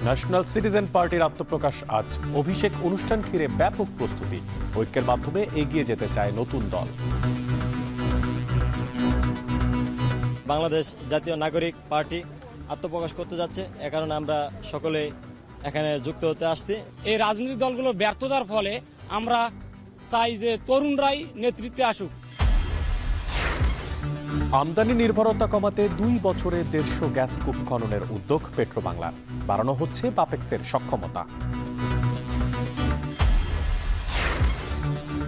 National citizen পার্টির আত্মপ্রকাশ আজ। অভিষেক অনুষ্ঠান ঘিরে ব্যাপক প্রস্তুতি। ঐক্যের মাধ্যমে এগিয়ে যেতে চায় নতুন দল। বাংলাদেশ জাতীয় নাগরিক পার্টি আত্মপ্রকাশ করতে যাচ্ছে, এ কারণে আমরা সকলে এখানে যুক্ত হতে আসছি। এই রাজনৈতিক দলগুলো ব্যর্থতার ফলে আমরা চাই যে তরুণরাই নেতৃত্বে আসুক। আমদানি নির্ভরতা কমাতে 2 বছরে 150 গ্যাস কূপ খননের উদ্যোগ পেট্রোবাংলার। বাড়ানো হচ্ছে পাপেক্সের সক্ষমতা।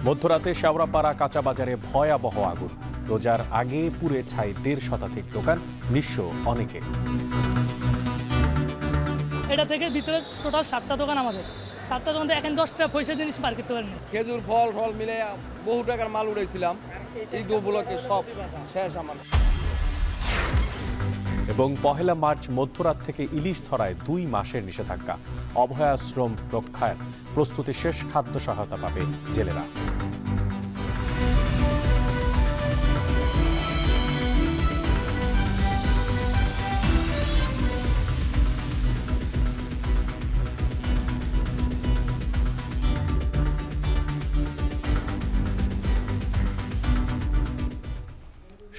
মধ্যরাতে শেওড়াপাড়া কাঁচা বাজারে ভয়াবহ আগুন। রোজার আগে পুড়ে ছাই 1.5 শতাধিক দোকান, নিঃস্ব অনেকে। এটা থেকে ভিতরে টোটাল 7টা দোকান আমাদের। 7টা দোকান থেকে এখন 10টা পয়সা জিনিস বার করতে পারেন। খেজুর ফল মিলে বহু টাকার মাল উড়াইছিলাম, এই দুগুলোকে সব শেষ আমার। এবং 1 মার্চ মধ্যরাত থেকে ইলিশ ধরায় 2 মাসের নিষেধাজ্ঞা। অভয়াশ্রম রক্ষায় প্রস্তুতি শেষ, খাদ্য সহায়তা পাবে জেলেরা।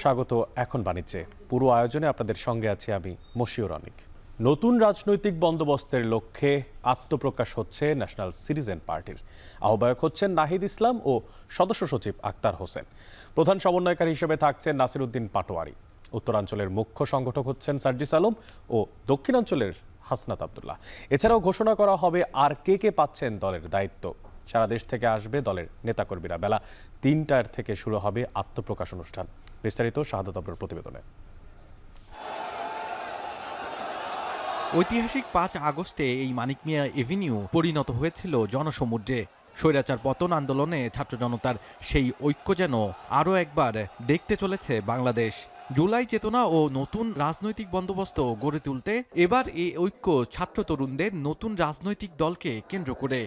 স্বাগত এখন বাণিজ্যে। পুরো আয়োজনে আপনাদের সঙ্গে আছি আমি মশিউর অনিক। নতুন রাজনৈতিক বন্দোবস্তের লক্ষ্যে আত্মপ্রকাশ হচ্ছে ন্যাশনাল সিটিজেন পার্টির। আহ্বায়ক হচ্ছেন নাহিদ ইসলাম ও সদস্য সচিব আক্তার হোসেন। প্রধান সমন্বয়কারী হিসেবে থাকছেন নাসিরউদ্দিন পাটোয়ারি। উত্তরাঞ্চলের মুখ্য সংগঠক হচ্ছেন সার্জিস আলম ও দক্ষিণাঞ্চলের হাসনাত আবদুল্লাহ। এছাড়াও ঘোষণা করা হবে আর কে পাচ্ছেন দলের দায়িত্ব। সারা দেশ থেকে আসবে দলের নেতাকর্মীরা। বেলা 3টার থেকে শুরু হবে আত্মপ্রকাশ অনুষ্ঠান। বিস্তারিত শাহাদাত আবরার প্রতিবেদনে। ঐতিহাসিক 5 আগস্টে এই মানিক মিয়া এভিনিউ পরিণত হয়েছিল জনসমুদ্রে। স্বৈরাচার পতন আন্দোলনে ছাত্র জনতার সেই ঐক্য যেন আরও একবার দেখতে চলেছে বাংলাদেশ। জুলাই চেতনা ও নতুন রাজনৈতিক বন্দোবস্ত গড়ে তুলতে এবার এই ঐক্য ছাত্র তরুণদের নতুন রাজনৈতিক দলকে কেন্দ্র করে।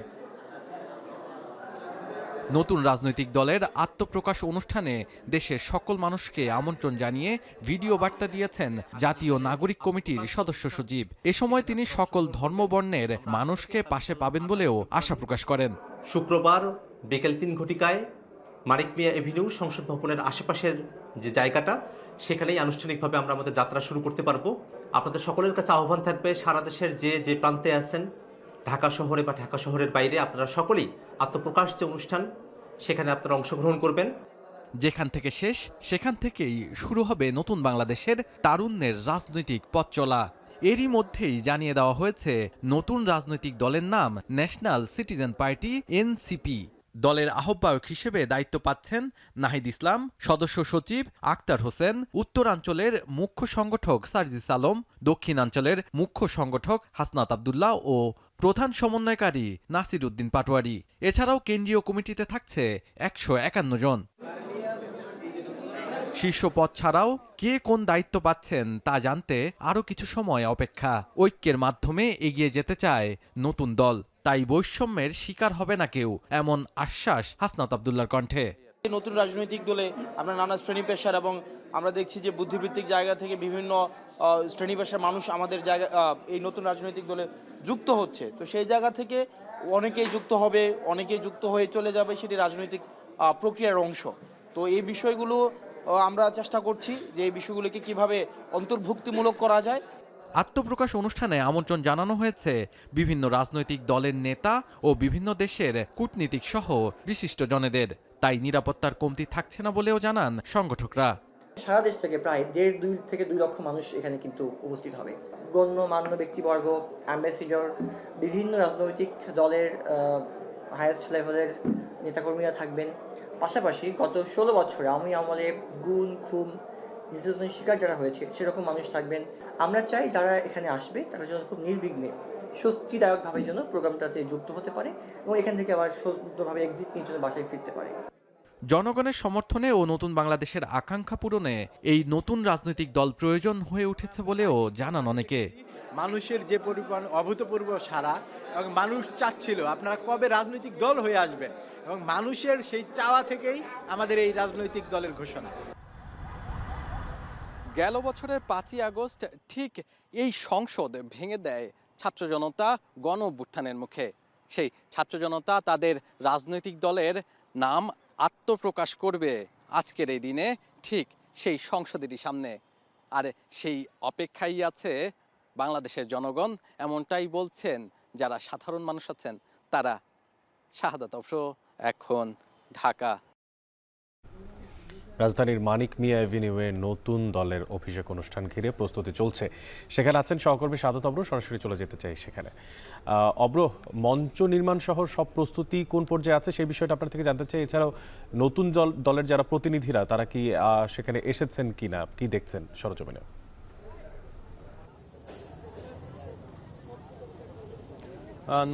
নতুন রাজনৈতিক দলের আত্মপ্রকাশ অনুষ্ঠানে দেশের সকল মানুষকে আমন্ত্রণ জানিয়ে ভিডিও বার্তা দিয়েছেন জাতীয় নাগরিক কমিটির সদস্য সচিব। এ সময় তিনি সকল ধর্মবর্ণের মানুষকে পাশে পাবেন বলেও আশা প্রকাশ করেন। শুক্রবার বিকেল 3 ঘটিকায় মানিক মিয়া এভিনিউ সংসদ ভবনের আশেপাশের যে জায়গাটা, সেখানেই আনুষ্ঠানিকভাবে আমরা আমাদের যাত্রা শুরু করতে পারবো। আপনাদের সকলের কাছে আহ্বান থাকবে, সারা দেশের যে প্রান্তে আছেন, ঢাকা শহরে বা ঢাকা শহরের বাইরে, আপনারা সকলেই আত্মপ্রকাশ যে অনুষ্ঠান, সেখানে আপনারা অংশগ্রহণ করবেন। যেখান থেকে শেষ সেখান থেকেই শুরু হবে নতুন বাংলাদেশের তারুণ্যের রাজনৈতিক পথ চলা। এরই মধ্যেই জানিয়ে দেওয়া হয়েছে নতুন রাজনৈতিক দলের নাম ন্যাশনাল সিটিজেন পার্টি এনসিপি। দলের আহ্বায়ক হিসেবে দায়িত্ব পাচ্ছেন নাহিদ ইসলাম, সদস্য সচিব আক্তার হোসেন, উত্তরাঞ্চলের মুখ্য সংগঠক সার্জিস আলম, দক্ষিণাঞ্চলের মুখ্য সংগঠক হাসনাত আবদুল্লাহ ও প্রধান সমন্বয়কারী নাসিরউদ্দিন পাটোয়ারি। এছাড়াও কেন্দ্রীয় কমিটিতে থাকছে 151 জন। শীর্ষ পদ ছাড়াও কে কোন দায়িত্ব পাচ্ছেন তা জানতে আরও কিছু সময় অপেক্ষা। ঐক্যের মাধ্যমে এগিয়ে যেতে চায় নতুন দল, তাই বৈষম্যের শিকার হবে না কেউ, এমন আশ্বাস হাসনাত আবদুল্লাহর কণ্ঠে। নতুন রাজনৈতিক দলে আমরা নানা শ্রেণী পেশার এবং আমরা দেখছি যে বুদ্ধিবৃত্তিক জায়গা থেকে বিভিন্ন শ্রেণী পেশার মানুষ আমাদের জায়গা এই নতুন রাজনৈতিক দলে যুক্ত হচ্ছে। তো সেই জায়গা থেকে অনেকেই যুক্ত হবে, অনেকেই যুক্ত হয়ে চলে যাবে, সেটি রাজনৈতিক প্রক্রিয়ার অংশ। তো এই বিষয়গুলো আমরা চেষ্টা করছি যে এই বিষয়গুলোকে কিভাবে অন্তর্ভুক্তিমূলক করা যায়। আত্মপ্রকাশ অনুষ্ঠানে আমন্ত্রণ জানানো হয়েছে বিভিন্ন রাজনৈতিক দলের নেতা ও বিভিন্ন দেশের কূটনীতিক সহ বিশিষ্ট জনেদের। তাই নিরাপত্তার কমতি থাকছে না বলেও জানান সংগঠকরা। সারা দেশ থেকে প্রায় 1.5 থেকে 2 লক্ষ মানুষ এখানে কিন্তু উপস্থিত হবে। গণ্যমান্য ব্যক্তিবর্গ, অ্যাম্বাসিডর, বিভিন্ন রাজনৈতিক দলের হাইয়েস্ট লেভেলের নেতাকর্মীরা থাকবেন। পাশাপাশি গত 16 বছরে আওয়ামী আমলে গুম, খুন, নির্যাতনের শিকার যারা হয়েছে সেরকম মানুষ থাকবেন। আমরা চাই যারা এখানে আসবে তারা যেন খুব নির্বিঘ্নে স্বস্তিদায়কভাবে যেন প্রোগ্রামটাতে যুক্ত হতে পারে এবং এখান থেকে আবার সুন্দরভাবে এক্সিট নিয়ে যেন বাসায় ফিরতে পারে। জনগণের সমর্থনে ও নতুন বাংলাদেশের আকাঙ্ক্ষা পূরণে এই নতুন রাজনৈতিক দল প্রয়োজন হয়ে উঠেছে বলেও জানান অনেকে। মানুষের যে পরিমাণ অভূতপূর্ব সাড়া, এবং মানুষ চাচ্ছিল আপনারা কবে রাজনৈতিক দল হয়ে আসবেন, এবং মানুষের সেই চাওয়া থেকেই আমাদের এই রাজনৈতিক দলের ঘোষণা। গেল বছরের 5ই আগস্ট ঠিক এই সংসদ ভেঙে দেয় ছাত্র জনতা গণ অভ্যুত্থানের মুখে। সেই ছাত্র জনতা তাদের রাজনৈতিক দলের নাম আত্মপ্রকাশ করবে আজকের এই দিনে, ঠিক সেই সংসদেরই সামনে। আর সেই অপেক্ষাই আছে বাংলাদেশের জনগণ, এমনটাই বলছেন যারা সাধারণ মানুষ আছেন তারা। শাহাদাত অফরো, এখন, ঢাকা। রাজধানীর মানিক মিয়া এভিনিউয়ে নতুন দলের অভিষেক অনুষ্ঠান ঘিরে প্রস্তুতি চলছে। সেখানে আছেন সহকর্মী শাহাদাত অব্র। সরাসরি চলে যেতে চাই সেখানে। অব্র, মঞ্চ নির্মাণ সহ সব প্রস্তুতি কোন পর্যায়ে আছে সেই বিষয়টা আপনার থেকে জানতে চাই। এছাড়াও নতুন দলের যারা প্রতিনিধিরা তারা কি সেখানে এসেছেন কিনা, কি দেখছেন সরজমিনে?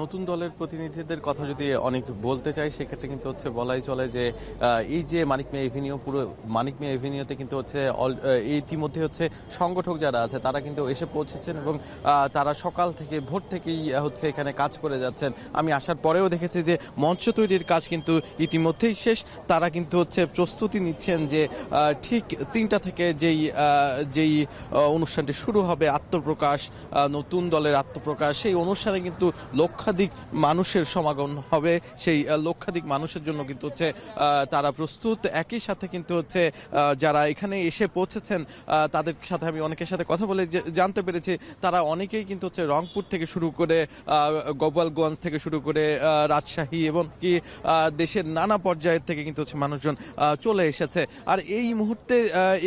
নতুন দলের প্রতিনিধিদের কথা যদি অনেক বলতে চাই, সেক্ষেত্রে কিন্তু হচ্ছে বলাই চলে যে এই যে মানিক মিয়া এভিনিউ, পুরো মানিক মিয়া এভিনিউতে কিন্তু হচ্ছে ইতিমধ্যে হচ্ছে সংগঠক যারা আছে তারা কিন্তু এসে পৌঁছেছেন এবং তারা সকাল থেকে ভোর থেকেই হচ্ছে এখানে কাজ করে যাচ্ছেন। আমি আসার পরেও দেখেছি যে মঞ্চ তৈরির কাজ কিন্তু ইতিমধ্যেই শেষ। তারা কিন্তু হচ্ছে প্রস্তুতি নিচ্ছেন যে ঠিক 3টা থেকে যেই অনুষ্ঠানটি শুরু হবে, আত্মপ্রকাশ, নতুন দলের আত্মপ্রকাশ, সেই অনুষ্ঠানে কিন্তু লক্ষাধিক মানুষের সমাগম হবে। সেই লক্ষাধিক মানুষের জন্য কিন্তু হচ্ছে তারা প্রস্তুত। একই সাথে কিন্তু হচ্ছে যারা এখানে এসে পৌঁছেছেন তাদের সাথে আমি অনেকের সাথে কথা বলে জানতে পেরেছি তারা অনেকেই কিন্তু হচ্ছে রংপুর থেকে শুরু করে গোপালগঞ্জ থেকে শুরু করে রাজশাহী এবং কি দেশের নানা পর্যায়ের থেকে কিন্তু হচ্ছে মানুষজন চলে এসেছে। আর এই মুহূর্তে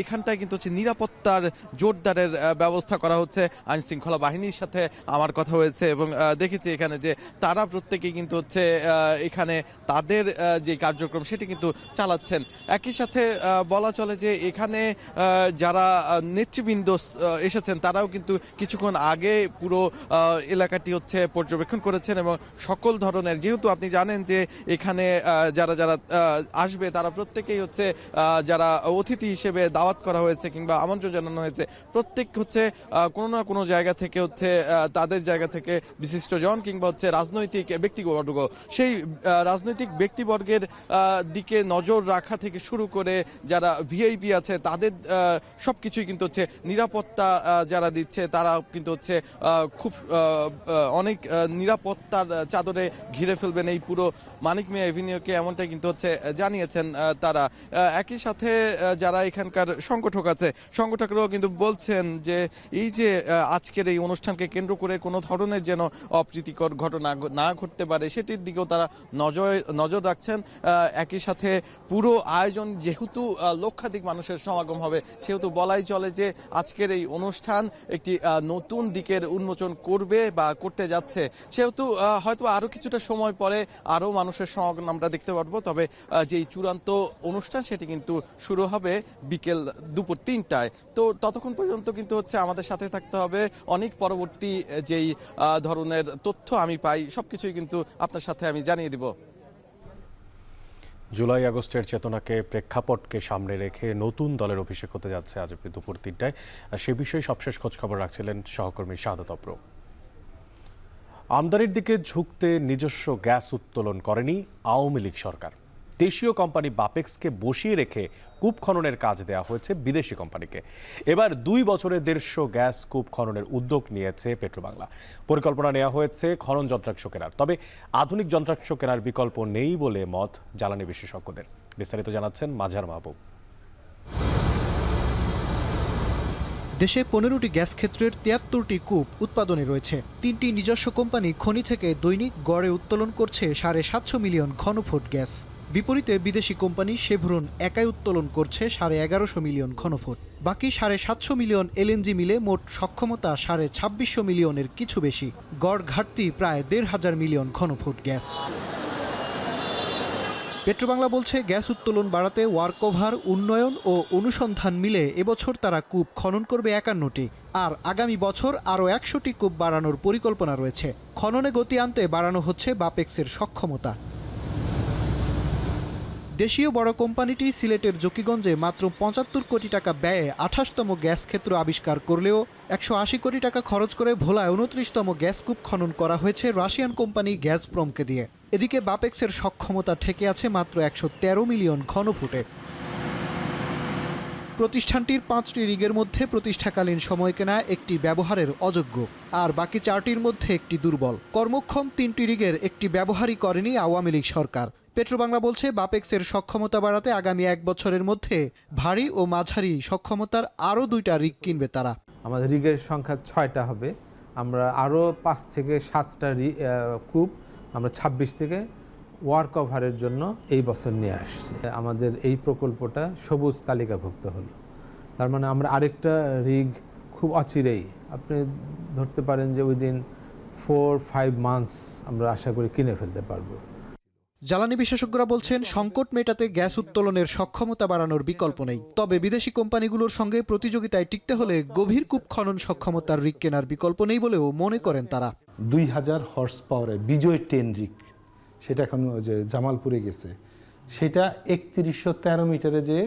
এখানটায় কিন্তু হচ্ছে নিরাপত্তার জোরদারের ব্যবস্থা করা হচ্ছে। আইন শৃঙ্খলা বাহিনীর সাথে আমার কথা হয়েছে এবং দেখেছি এখানে যে তারা প্রত্যেকেই কিন্তু হচ্ছে এখানে তাদের যে কার্যক্রম সেটি কিন্তু চালাচ্ছেন। একই সাথে বলা চলে যে এখানে যারা নেতৃবৃন্দ এসেছেন তারাও কিন্তু কিছুক্ষণ আগে পুরো এলাকাটি হচ্ছে পর্যবেক্ষণ করেছেন এবং সকল ধরনের, যেহেতু আপনি জানেন যে এখানে যারা যারা আসবে তারা প্রত্যেকেই হচ্ছে যারা অতিথি হিসেবে দাওয়াত করা হয়েছে কিংবা আমন্ত্রণ জানানো হয়েছে, প্রত্যেক হচ্ছে কোনো না কোনো জায়গা থেকে হচ্ছে তাদের জায়গা থেকে বিশিষ্টজন কিংবা হচ্ছে রাজনৈতিক ব্যক্তিবর্গ, সেই রাজনৈতিক ব্যক্তিবর্গের দিকে নজর রাখা থেকে শুরু করে যারা ভিআইপি আছে তাদের সবকিছুই কিন্তু হচ্ছে নিরাপত্তা যারা দিচ্ছে তারা কিন্তু হচ্ছে খুব অনেক নিরাপত্তার চাদরে ঘিরে ফেলবেন এই পুরো মানিক মিয়া এভিনিউকে, এমনটাই কিন্তু হচ্ছে জানিয়েছেন তারা। একই সাথে যারা এখানকার সংগঠক আছে সংগঠকরাও কিন্তু বলছেন যে এই যে আজকের এই অনুষ্ঠানকে কেন্দ্র করে কোনো ধরনের যেন অপ্রীতিকর ঘটনা না ঘটতে পারে সেটির দিকেও তারা নজর রাখছেন। একই সাথে পুরো আয়োজন যেহেতু লক্ষাধিক মানুষের সমাগম হবে সেহেতু বলাই চলে যে আজকের এই অনুষ্ঠান একটি নতুন দিকের উন্মোচন করবে বা করতে যাচ্ছে, সেহেতু হয়তো আরও কিছুটা সময় পরে আরও মানুষের সমাগম আমরা দেখতে পারবো। তবে যেই চূড়ান্ত অনুষ্ঠান সেটি কিন্তু শুরু হবে বিকেল দুপুর 3টায়। তো ততক্ষণ পর্যন্ত কিন্তু হচ্ছে আমাদের সাথে থাকতে হবে। অনেক পরবর্তী যেই ধরনের তথ্য আমি পাই সবকিছুই কিন্তু আপনার সাথে আমি জানিয়ে দিব। জুলাই আগস্টের চেতনাকে প্রেক্ষাপটকে সামনে রেখে নতুন দলের অভিষেক হতে যাচ্ছে আজ দুপুর 3টায়। সে বিষয়ে সবশেষ খোঁজখবর রাখছিলেন সহকর্মী শাহাদাত অব্র। আমদানির দিকে ঝুঁকতে নিজস্ব গ্যাস উত্তোলন করেনি আওয়ামী লীগ সরকার। দেশীয় কোম্পানি বাপেক্সকে বসিয়ে রেখে কূপ খননের কাজ দেওয়া হয়েছে বিদেশি কোম্পানিকে। এবার 2 বছরে 150 গ্যাস কূপ খননের উদ্যোগ নিয়েছে পেট্রোবাংলা। পরিকল্পনা নেওয়া হয়েছে খনন যন্ত্রাংশ কেনার, তবে আধুনিক যন্ত্রাংশ কেনার বিকল্প নেই বলে মত জ্বালানি বিশেষজ্ঞদের। বিস্তারিত জানাচ্ছেন মাঝার মাহবুব। দেশে 15টি গ্যাস ক্ষেত্রের 73টি কূপ উৎপাদনে রয়েছে। 3টি নিজস্ব কোম্পানি খনি থেকে দৈনিক গড়ে উত্তোলন করছে 750 মিলিয়ন ঘনফুট গ্যাস। বিপরীতে বিদেশি কোম্পানি শেভরন একাই উত্তোলন করছে 1150 মিলিয়ন ঘনফুট। বাকি 750 মিলিয়ন এলএনজি মিলে মোট সক্ষমতা 2650 মিলিয়নের কিছু বেশি। গড় ঘাটতি প্রায় 1,500 মিলিয়ন ঘনফুট গ্যাস। পেট্রোবাংলা বলছে গ্যাস উত্তোলন বাড়াতে ওয়ার্কওভার, উন্নয়ন ও অনুসন্ধান মিলে এবছর তারা কূপ খনন করবে 51টি, আর আগামী বছর আরও 100টি কূপ বাড়ানোর পরিকল্পনা রয়েছে। খননে গতি আনতে বাড়ানো হচ্ছে বাপেক্সের সক্ষমতা। দেশীয় বড় কোম্পানিটি সিলেটের জকিগঞ্জে মাত্র 75 কোটি টাকা ব্যয়ে 28তম গ্যাস ক্ষেত্র আবিষ্কার করলেও 180 কোটি টাকা খরচ করে ভোলায় 29তম গ্যাস কূপ খনন করা হয়েছে রাশিয়ান কোম্পানি গ্যাজপ্রমকে দিয়ে। এদিকে বাপেক্সের সক্ষমতা ঠেকে আছে মাত্র 113 মিলিয়ন ঘনফুটে। প্রতিষ্ঠানটির 5টি রিগের মধ্যে প্রতিষ্ঠাকালীন সময় কেনা একটি ব্যবহারের অযোগ্য, আর বাকি 4টির মধ্যে একটি দুর্বল। কর্মক্ষম 3টি রিগের একটি ব্যবহারই করেনি আওয়ামী লীগ সরকার। পেট্রোবাংলা বলছে, বাপেক্সের সক্ষমতা বাড়াতে আগামী 1 বছরের মধ্যে ভারী ও মাঝারি সক্ষমতার আরও 2টা রিগ কিনবে তারা। আমাদের রিগের সংখ্যা 6টা হবে। আমরা আরও 5 থেকে 7টা কূপ আমরা 26 থেকে ওয়ার্ক ওভারের জন্য এই বছর নিয়ে আসছি। আমাদের এই প্রকল্পটা সবুজ তালিকাভুক্ত হলো, তার মানে আমরা আরেকটা রিগ খুব অচিরেই, আপনি ধরতে পারেন যে উইদিন 4-5 মান্থস আমরা আশা করি কিনে ফেলতে পারবো। জ্বালানি বিশেষজ্ঞরা বলছেন, সংকট মেটাতে গ্যাস উত্তোলনের সক্ষমতা বাড়ানোর বিকল্প নেই। তবে বিদেশি কোম্পানিগুলোর সঙ্গে প্রতিযোগিতায় টিকতে হলে গভীর কূপ খনন সক্ষমতার রিগ কেনার বিকল্প নেই বলেও মনে করেন তারা। 2000 হর্স পাওয়ারের বিজয় 10 রিগ, সেটা এখন যে জামালপুরে গেছে, সেটা 3113 মিটারে যে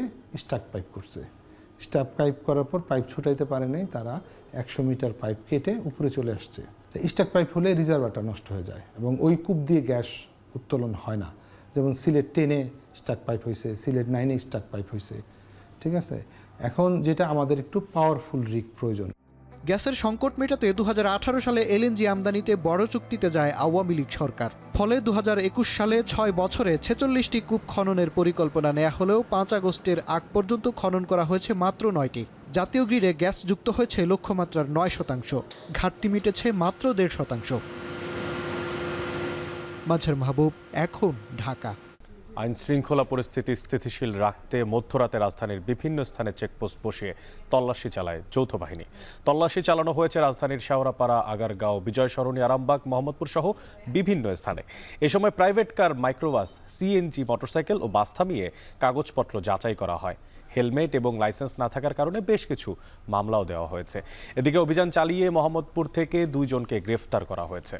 স্টাক পাইপ করছে। স্টাক পাইপ করার পর পাইপ ছুটাইতে পারে নাই, তারা 100 মিটার পাইপ কেটে উপরে চলে আসছে। স্টাক পাইপ হলে রিজার্ভারটা নষ্ট হয়ে যায় এবং ওই কূপ দিয়ে গ্যাস উত্তোলন হয় না। যেমন সিলেট 10-এ স্টাক পাইপ হয়েছে, সিলেট 9-এ স্টাক পাইপ হয়েছে, ঠিক আছে। এখন যেটা আমাদের একটু পাওয়ারফুল রিগ প্রয়োজন। গ্যাসের সংকট মেটাতে 2018 সালে এলএনজি আমদানিতে বড় চুক্তিতে যায় আওয়ামী লীগ সরকার। ফলে 2021 সালে 6 বছরে 46টি কূপ খননের পরিকল্পনা নেওয়া হলেও 5 আগস্টের আগ পর্যন্ত খনন করা হয়েছে মাত্র 9টি। জাতীয় গ্রিডে গ্যাস যুক্ত হয়েছে লক্ষ্যমাত্রার 9%, ঘাটতি মিটেছে মাত্র 1.5%। মাঝার মাহবুব, এখন, ঢাকা। আইন শৃঙ্খলা পরিস্থিতি স্থিতিশীল রাখতে মধ্যরাতে রাজধানীর বিভিন্ন স্থানে চেকপোস্ট বসিয়ে তল্লাশি চালায় যৌথ বাহিনী। তল্লাশি চালানো হয়েছে রাজধানীর শেওড়াপাড়া, আগারগাঁও, বিজয় সরণি, আরামবাগ, মোহাম্মদপুর সহ বিভিন্ন স্থানে। এ সময় private car, microbus, CNG, motorcycle ও বাস থামিয়ে কাগজপত্র যাচাই করা হয়। হেলমেট এবং লাইসেন্স না থাকার কারণে বেশ কিছু মামলাও দেওয়া হয়েছে। এদিকে অভিযান চালিয়ে মোহাম্মদপুর থেকে 2 জনকে গ্রেফতার করা হয়েছে।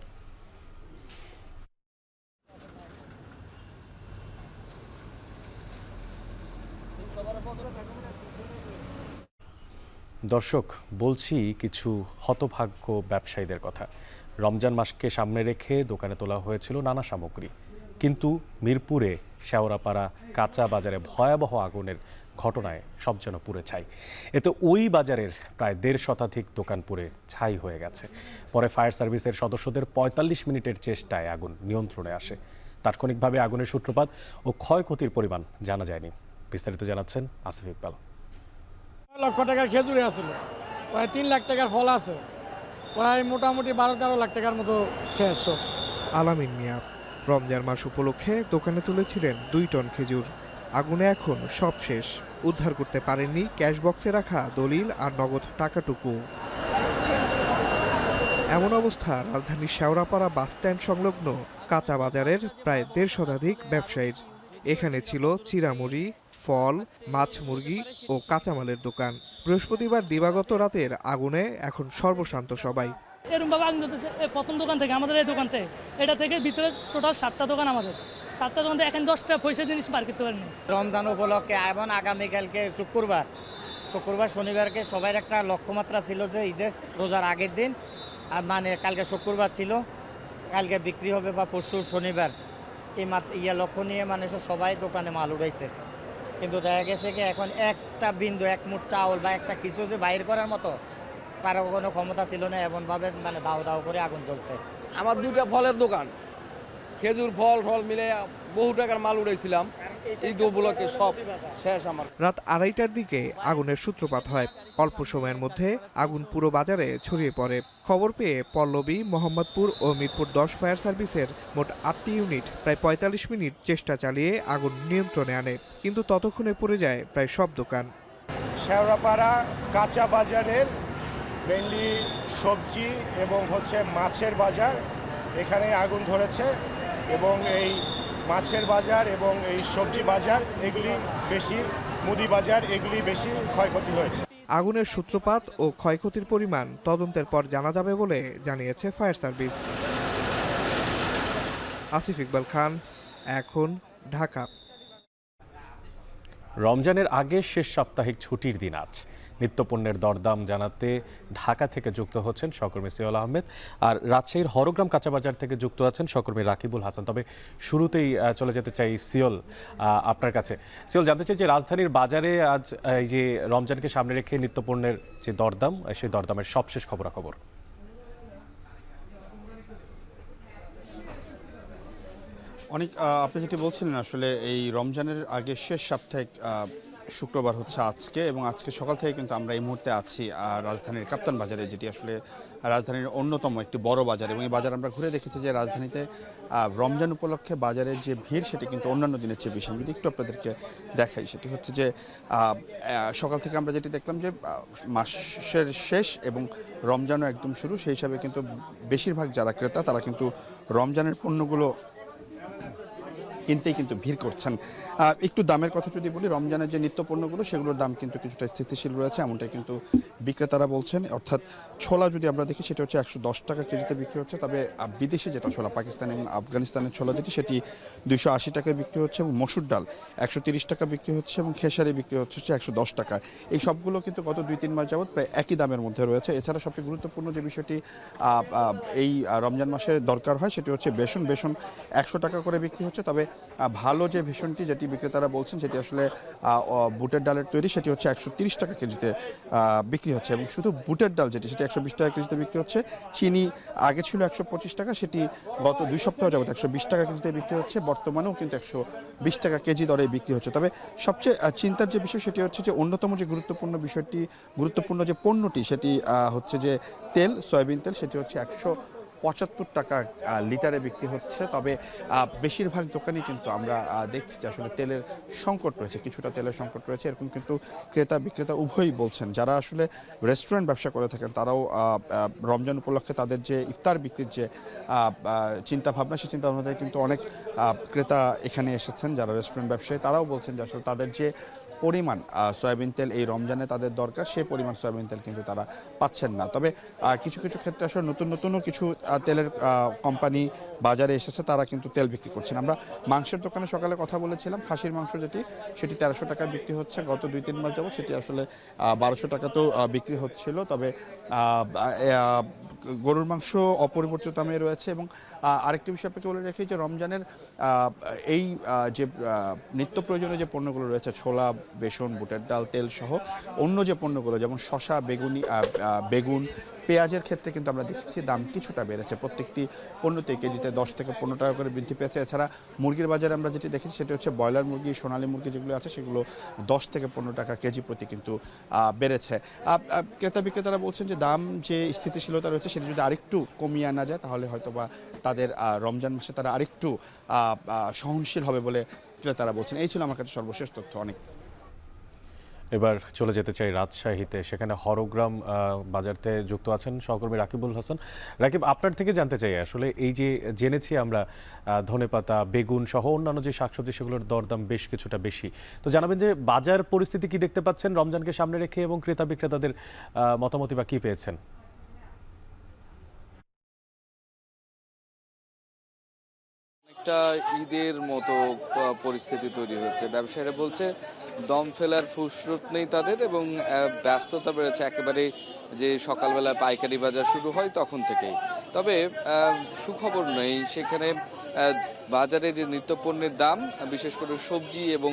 দর্শক, বলছি কিছু হতভাগ্য ব্যবসায়ীদের কথা। রমজান মাসকে সামনে রেখে দোকানে তোলা হয়েছিল নানা সামগ্রী, কিন্তু মিরপুরে শেওড়াপাড়া কাঁচা বাজারে ভয়াবহ আগুনের ঘটনায় সব যেন পুড়ে ছাই। এতে ওই বাজারের প্রায় 1.5 শতাধিক দোকান পুড়ে ছাই হয়ে গেছে। পরে ফায়ার সার্ভিসের সদস্যদের 45 মিনিটের চেষ্টায় আগুন নিয়ন্ত্রণে আসে। তাৎক্ষণিকভাবে আগুনের সূত্রপাত ও ক্ষয়ক্ষতির পরিমাণ জানা যায়নি। বিস্তারিত জানাচ্ছেন আসিফ ইকবাল। 9 লক্ষ টাকার খেজুরি আছিল, প্রায় 3 লাখ টাকার ফল আছে, প্রায় মোটামুটি 12-13 লাখ টাকার মতো শেষ। আলামিন মিয়া রমজান মাস উপলক্ষে দোকানে তুলেছিলেন 2 টন খেজুর। আগুনে এখন সব শেষ। উদ্ধার করতে পারেননি ক্যাশ বক্সে রাখা দলিল আর নগদ টাকাটুকু। এমন অবস্থা রাজধানীর শেওড়াপাড়া বাস স্ট্যান্ড সংলগ্ন কাঁচা বাজারের প্রায় 1.5 শতাধিক ব্যবসায়ীর। এখানে ছিল চিরামুড়ি, ফল, মাছ, মুরগি ও কাঁচামালের দোকান। বৃহস্পতিবার দিবাগত রাতের আগুনে এখন সর্বশান্ত সবাই। এরকমভাবে আগুন জ্বলতেছে প্রথম দোকান থেকে, আমাদের এই দোকান থেকে, এটা থেকে ভিতরে টোটাল 7টা দোকান আমাদের। 7টা দোকান থেকে এখন 10টা পয়সা জিনিস বার করতে পারেনি। রমজান উপলক্ষে এবং আগামীকালকে শুক্রবার শনিবারকে সবার একটা লক্ষ্যমাত্রা ছিল যে ঈদের রোজার আগের দিন, মানে কালকে শুক্রবার ছিল, কালকে বিক্রি হবে বা পরশু শনিবার, এই লক্ষ্য নিয়ে মানুষ সবাই দোকানে মাল উঠাইছে। কিন্তু দেখা গেছে কি এখন একটা বিন্দু, 1 মুঠ চাউল বা একটা কিছু যে বাইর করার মতো কারো কোনো ক্ষমতা ছিল না। এমনভাবে মানে দাও দাও করে আগুন জ্বলছে। আমার 2টা ফলের দোকান, খেজুর ফল মিলে বহু টাকার মাল উড়াইছিলাম, এই উপলক্ষে সব শেষ আমার। রাত 2:30টার দিকে আগুনের সূত্রপাত হয়। অল্প সময়ের মধ্যে আগুন পুরো বাজারে ছড়িয়ে পড়ে। খবর পেয়ে পল্লবী, মোহাম্মদপুর ও মিরপুর 10 ফায়ার সার্ভিসের মোট 8টি ইউনিট প্রায় 45 মিনিট চেষ্টা চালিয়ে আগুন নিয়ন্ত্রণে আনে, কিন্তু ততক্ষণে পুড়ে যায় প্রায় সব দোকান। শেওড়াপাড়া কাঁচা বাজারের মেনলি সবজি এবং মাছের বাজার, এখানে আগুন ধরেছে এবং এই মাছের বাজার এবং এই সবজি বাজার এগুলি বেশি, মুদি বাজার এগুলি বেশি ক্ষয়ক্ষতি হয়েছে। আগুনের সূত্রপাত ও ক্ষয়ক্ষতির পরিমাণ তদন্তের পর জানা যাবে বলে জানিয়েছে ফায়ার সার্ভিস। আসিফ ইকবাল খান, এখন, ঢাকা। রমজানের আগে শেষ সাপ্তাহিক ছুটির দিন আজ। নিত্যপণ্যের দরদাম জানাতে ঢাকা থেকে যুক্ত হচ্ছেন সহকর্মী সিওল আহমেদ, আর রাজশাহীর হরগ্রাম কাঁচাবাজার থেকে যুক্ত আছেন সহকর্মী রাকিবুল হাসান। তবে শুরুতেই চলে যেতে চাই সিওল আপনার কাছে। সিওল, জানতে চাই যে রাজধানীর বাজারে আজ এই যে রমজানকে সামনে রেখে নিত্যপণ্যের যে দরদাম, সেই দরদামের সবশেষ খবরাখবর। অনেক আপনি যেটি বলছিলেন, আসলে এই রমজানের আগে শেষ সাপ্তাহিক শুক্রবার হচ্ছে আজকে, এবং আজকে সকাল থেকে কিন্তু আমরা এই মুহূর্তে আছি রাজধানীর কাপ্তান বাজারে, যেটি আসলে রাজধানীর অন্যতম একটি বড় বাজার। এবং এই বাজার আমরা ঘুরে দেখেছি যে রাজধানীতে রমজান উপলক্ষে বাজারের যে ভিড় সেটি কিন্তু অন্যান্য দিনের চেয়ে বেশি। আমি যদি একটু আপনাদেরকে দেখাই, সেটি হচ্ছে যে সকাল থেকে আমরা যেটি দেখলাম যে মাসের শেষ এবং রমজানও একদম শুরু, সেই হিসাবে কিন্তু বেশিরভাগ যারা ক্রেতা তারা কিন্তু রমজানের পণ্যগুলো কিনতেই কিন্তু ভিড় করছেন। একটু দামের কথা যদি বলি, রমজানের যে নিত্য পণ্যগুলো সেগুলোর দাম কিন্তু কিছুটা স্থিতিশীল রয়েছে, এমনটাই কিন্তু বিক্রেতারা বলছেন। অর্থাৎ ছোলা যদি আমরা দেখি, সেটা হচ্ছে 110 টাকা কেজিতে বিক্রি হচ্ছে। তবে বিদেশি যেটা ছোলা, পাকিস্তান এবং আফগানিস্তানের ছোলা যেটি, সেটি 280 টাকায় বিক্রি হচ্ছে, এবং মসুর ডাল 130 টাকা বিক্রি হচ্ছে, এবং খেসারি বিক্রি হচ্ছে 110 টাকা। এই সবগুলো কিন্তু গত 2-3 মাস যাবত প্রায় একই দামের মধ্যে রয়েছে। এছাড়া সবচেয়ে গুরুত্বপূর্ণ যে বিষয়টি এই রমজান মাসে দরকার হয়, সেটি হচ্ছে বেসন। 100 টাকা করে বিক্রি হচ্ছে। তবে ভালো যে ভেষণটি যেটি বিক্রেতারা বলছেন, সেটি আসলে বুটের ডালের তৈরি, সেটি হচ্ছে 130 টাকা কেজিতে বিক্রি হচ্ছে। এবং শুধু বুটের ডাল যেটি, সেটি 120 টাকা কেজিতে বিক্রি হচ্ছে। চিনি আগে ছিল 125 টাকা, সেটি গত 2 সপ্তাহ যাবত 120 টাকা কেজিতে বিক্রি হচ্ছে। বর্তমানেও কিন্তু 120 টাকা কেজি দরে বিক্রি হচ্ছে। তবে সবচেয়ে চিন্তার যে বিষয়, সেটি হচ্ছে যে অন্যতম যে গুরুত্বপূর্ণ যে পণ্যটি, সেটি হচ্ছে যে তেল, সয়াবিন তেল, সেটি হচ্ছে 175 টাকা লিটারে বিক্রি হচ্ছে। তবে বেশিরভাগ দোকানই কিন্তু আমরা দেখছি যে আসলে তেলের সংকট রয়েছে, কিছুটা তেলের সংকট রয়েছে, এরকম কিন্তু ক্রেতা বিক্রেতা উভয়ই বলছেন। যারা আসলে রেস্টুরেন্ট ব্যবসা করে থাকেন, তারাও রমজান উপলক্ষে তাদের যে ইফতার বিক্রির যে চিন্তাভাবনা, সেই চিন্তাভাবনা থেকে কিন্তু অনেক ক্রেতা এখানে এসেছেন যারা রেস্টুরেন্ট ব্যবসায়ী। তারাও বলছেন যে আসলে তাদের যে পরিমাণ সয়াবিন তেল এই রমজানে তাদের দরকার, সেই পরিমাণ সয়াবিন তেল কিন্তু তারা পাচ্ছেন না। তবে কিছু কিছু ক্ষেত্রে আসলে নতুনও কিছু তেলের কোম্পানি বাজারে এসেছে, তারা কিন্তু তেল বিক্রি করছেন। আমরা মাংসের দোকানে সকালে কথা বলেছিলাম, খাসির মাংস যেটি, সেটি 1300 টাকায় বিক্রি হচ্ছে। গত 2-3 মাস যাবত সেটি আসলে 1200 টাকাতেও বিক্রি হচ্ছিল। তবে গরুর মাংস অপরিবর্তিত দামে রয়েছে। এবং আরেকটি বিষয় আপনাকে বলে রেখে, যে রমজানের এই যে নিত্য প্রয়োজনীয় যে পণ্যগুলো রয়েছে, ছোলা, বেসন, বুটের ডাল, তেল সহ অন্য যে পণ্যগুলো, যেমন শসা, বেগুন, পেঁয়াজের ক্ষেত্রে কিন্তু আমরা দেখেছি দাম কিছুটা বেড়েছে। প্রত্যেকটি পণ্যতে কেজিতে 10 থেকে 15 টাকা করে বৃদ্ধি পেয়েছে। এছাড়া মুরগির বাজারে আমরা যেটি দেখেছি, সেটি হচ্ছে ব্রয়লার মুরগি, সোনালী মুরগি যেগুলো আছে, সেগুলো 10 থেকে 15 টাকা কেজি প্রতি কিন্তু বেড়েছে। ক্রেতা বিক্রেতারা বলছেন যে দাম যে স্থিতিশীলতা রয়েছে, সেটি যদি আরেকটু কমিয়ে আনা যায়, তাহলে হয়তোবা তাদের রমজান মাসে তারা আরেকটু সহনশীল হবে বলে ক্রেতারা বলছেন। এই ছিল আমার কাছে সর্বশেষ তথ্য। অনেক এবার চলে যেতে চাই রাজশাহীতে, সেখানে হরগ্রাম বাজারতে যুক্ত আছেন সহকর্মী রাকিবুল হাসান। রাকিব, আপনার থেকে জানতে চাই, আসলে এই যে জেনেছি আমরা ধনেপাতা, বেগুন সহ অন্যান্য যে শাকসবজি, সেগুলোর দরদাম বেশ কিছুটা বেশি। তো জানাবেন যে বাজার পরিস্থিতি কি দেখতে পাচ্ছেন রমজানকে সামনে রেখে, এবং ক্রেতা বিক্রেতাদের মতামতই বা কি পেয়েছেন? একটা ঈদের মতো পরিস্থিতি তৈরি হচ্ছে। ব্যবসায়ীরা বলছে দম ফেলার ফুসরত নেই তাদের, এবং ব্যস্ততা বেড়েছে একেবারে যে সকালবেলা পাইকারি বাজার শুরু হয় তখন থেকেই। তবে সুখবর নেই, সেখানে বাজারে যে নিত্যপণ্যের দাম, বিশেষ করে সবজি এবং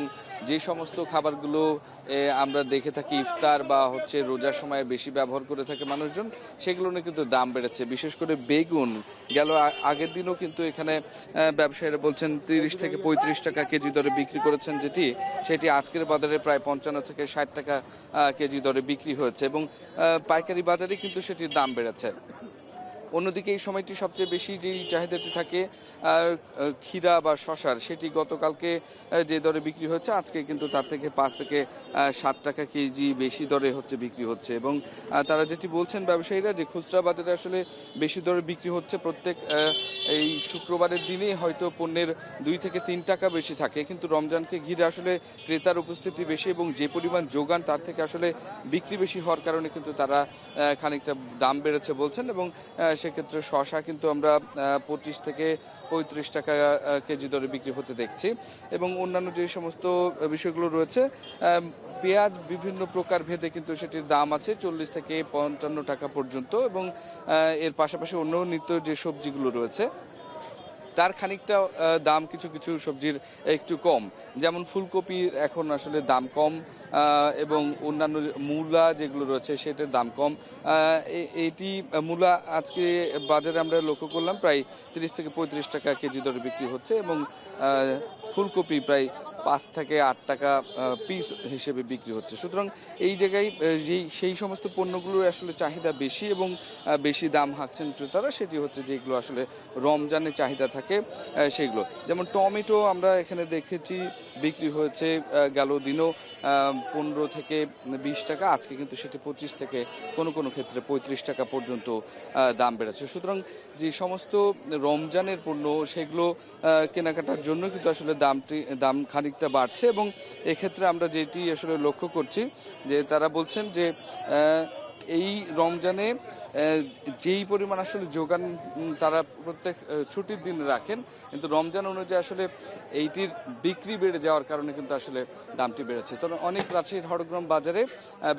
যে সমস্ত খাবারগুলো আমরা দেখে থাকি ইফতার বা হচ্ছে রোজার সময় বেশি ব্যবহার করে থাকে মানুষজন, সেগুলো নিয়ে কিন্তু দাম বেড়েছে। বিশেষ করে বেগুন গেল আগের দিনও কিন্তু এখানে ব্যবসায়ীরা বলছেন 30 থেকে 35 টাকা কেজি দরে বিক্রি করেছেন, সেটি আজকের বাজারে প্রায় 55 থেকে 60 টাকা কেজি দরে বিক্রি হয়েছে, এবং পাইকারি বাজারে কিন্তু সেটির দাম বেড়েছে। অন্যদিকে এই সময়টি সবচেয়ে বেশি যে চাহিদাটি থাকে ক্ষীরা বা শশার, সেটি গতকালকে যে দরে বিক্রি হচ্ছে, আজকে কিন্তু তার থেকে 5 থেকে 7 টাকা কেজি বেশি দরে বিক্রি হচ্ছে। এবং তারা যেটি বলছেন ব্যবসায়ীরা, যে খুচরা বাজারে আসলে বেশি দরে বিক্রি হচ্ছে। প্রত্যেক এই শুক্রবারের দিনে হয়তো পণ্যের 2 থেকে 3 টাকা বেশি থাকে, কিন্তু রমজানকে ঘিরে আসলে ক্রেতার উপস্থিতি বেশি, এবং যে পরিমাণ যোগান তার থেকে আসলে বিক্রি বেশি হওয়ার কারণে কিন্তু তারা খানিকটা দাম বেড়েছে বলছেন। এবং সেক্ষেত্রে শশা কিন্তু আমরা 25 থেকে 35 টাকা কেজি দরে বিক্রি হতে দেখছি এবং অন্যান্য যে সমস্ত বিষয়গুলো রয়েছে পেঁয়াজ বিভিন্ন প্রকার ভেদে কিন্তু সেটির দাম আছে 40 থেকে 55 টাকা পর্যন্ত এবং এর পাশাপাশি অন্য নিত্য যে সবজিগুলো রয়েছে তার খানিকটা দাম কিছু কিছু সবজির একটু কম, যেমন ফুলকপির এখন আসলে দাম কম এবং অন্যান্য মূলা যেগুলো রয়েছে সেটার দাম কম। এটি মূলা আজকে বাজারে আমরা লক্ষ্য করলাম প্রায় 30 থেকে 35 টাকা কেজি দরে বিক্রি হচ্ছে এবং ফুলকপি প্রায় 5 থেকে 8 টাকা পিস হিসেবে বিক্রি হচ্ছে। সুতরাং এই জায়গায় সেই সমস্ত পণ্যগুলোর আসলে চাহিদা বেশি এবং বেশি দাম হাঁকছেন ক্রেতারা, সেটি হচ্ছে যেগুলো আসলে রমজানে চাহিদা থাকে সেগুলো। যেমন টমেটো আমরা এখানে দেখেছি বিক্রি হয়েছে গেল দিনও 15 থেকে 20 টাকা, আজকে কিন্তু সেটি 25 থেকে কোনো ক্ষেত্রে 35 টাকা পর্যন্ত দাম বেড়েছে। সুতরাং যে সমস্ত রমজানের পণ্য সেগুলো কেনাকাটার জন্য কিন্তু আসলে দাম খানিকটা বাড়ছে এবং এক্ষেত্রে আমরা যেটি আসলে লক্ষ্য করছি যে তারা বলছেন যে এই রমজানে যেই পরিমাণ আসলে যোগান তারা প্রত্যেক ছুটির দিন রাখেন, কিন্তু রমজান অনুযায়ী আসলে এইটির বিক্রি বেড়ে যাওয়ার কারণে কিন্তু আসলে দামটি বেড়েছে। তো অনেক রাজশাহীর হরগ্রাম বাজারে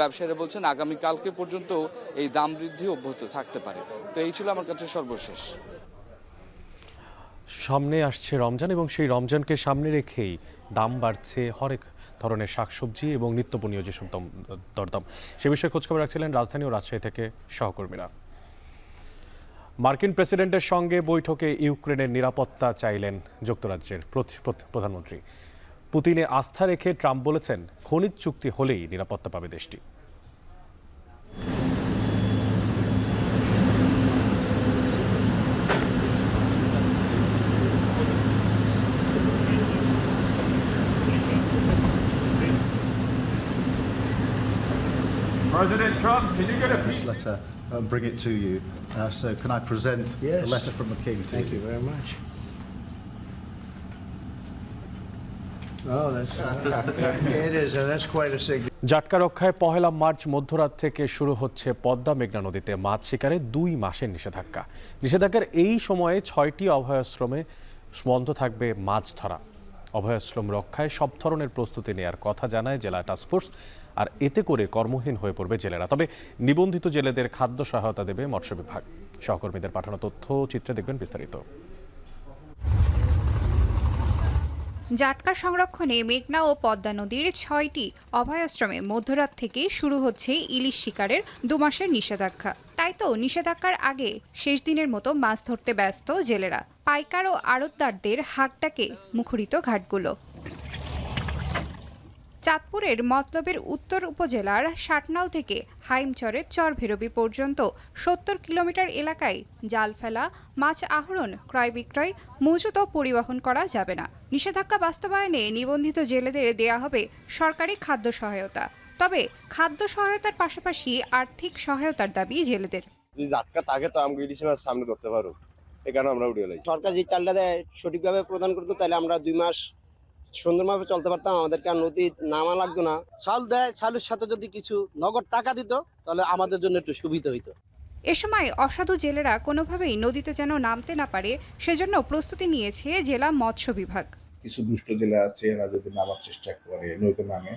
ব্যবসায়ীরা বলছেন আগামীকালকে পর্যন্ত এই দাম বৃদ্ধি অব্যাহত থাকতে পারে। তো এই ছিল আমার কাছে সর্বশেষ। সামনে আসছে রমজান এবং সেই রমজানকে সামনে রেখেই দাম বাড়ছে হরেক ধরনের শাকসবজি এবং নিত্যপণীয় যেসব দরদাম, সে বিষয়ে খোঁজখবর রাখছিলেন রাজধানী ও রাজশাহী থেকে সহকর্মীরা। মার্কিন প্রেসিডেন্টের সঙ্গে বৈঠকে ইউক্রেনের নিরাপত্তা চাইলেন যুক্তরাজ্যের প্রধানমন্ত্রী। পুতিনে আস্থা রেখে ট্রাম্প বলেছেন খনিজ চুক্তি হলেই নিরাপত্তা পাবে দেশটি। President Trump, can you get a peace letter and bring it to you? So can I present the letter from the King to you? Thank you very much. Oh, it is, and that's quite a signature. জাটকা রক্ষায় 1 March মধ্যরাত থেকে শুরু হচ্ছে পদ্মা মেঘনা নদীতে মাছ শিকারে 2 মাসের নিষেধাজ্ঞা। নিষেধাজ্ঞার এই সময়ে 6টি অভয়াশ্রমে বন্ধ থাকবে মাছ ধরা। অভয়াশ্রম রক্ষায় সব ধরনের প্রস্তুতি নেওয়ার কথা জানায় জেলা টাস্কফোর্স, আর এতে করে কর্মহীন হয়ে পড়বে জেলেরা। তবে নিবন্ধিত জেলেদের খাদ্য সহায়তা দেবে মৎস্য বিভাগ। সহকর্মীদের পাঠানো তথ্য চিত্রে দেখবেন বিস্তারিত। জাটকা সংরক্ষণে মেঘনা ও পদ্মা নদীর 6টি অভয়াশ্রমে মধ্যরাত থেকেই শুরু হচ্ছে ইলিশ শিকারের 2 মাসের নিষেধাজ্ঞা। তাই তো নিষেধাজ্ঞার আগে শেষ দিনের মতো মাছ ধরতে ব্যস্ত জেলেরা। পাইকার ও আড়তদারদের হাঁকডাকে মুখরিত ঘাটগুলো। চাঁদপুরের মতলবের উত্তর উপজেলার শাটনাল থেকে হাইমচরের চরভৈরবী পর্যন্ত 70 কিলোমিটার এলাকায় জাল ফেলা, মাছ আহরণ, ক্রয় বিক্রয়, মজুত ও পরিবহন করা যাবে না। নিষেধাজ্ঞা বাস্তবায়নে নিবন্ধিত জেলেদের দেয়া হবে সরকারি খাদ্য সহায়তা। তবে খাদ্য সহায়তার পাশাপাশি আর্থিক সহায়তার দাবি জেলেদের। জাটকা তাকে তো আমি ইলিশ মাছ সামনে ধরতে পারো, এই কারণে আমরা উঠে গেলাম। সরকার যে চালটা দেয় সঠিকভাবে প্রদান করতো, তাহলে আমরা 2 মাস সুন্দরভাবে চলতে পারতাম, আমাদেরকে আর নদী নামা লাগতো না। চাল দেয়, চালের সাথে যদি কিছু নগদ টাকা দিত তাহলে আমাদের জন্য একটু সুবিধা হইতো। এ সময় অসাধু জেলেরা কোনোভাবেই নদীতে যেন নামতে না পারে সেজন্য প্রস্তুতি নিয়েছে জেলা মৎস্য বিভাগ। কিছু দুষ্ট জেলে আছে, এরা যদি নামার চেষ্টা করে নদীতে নামে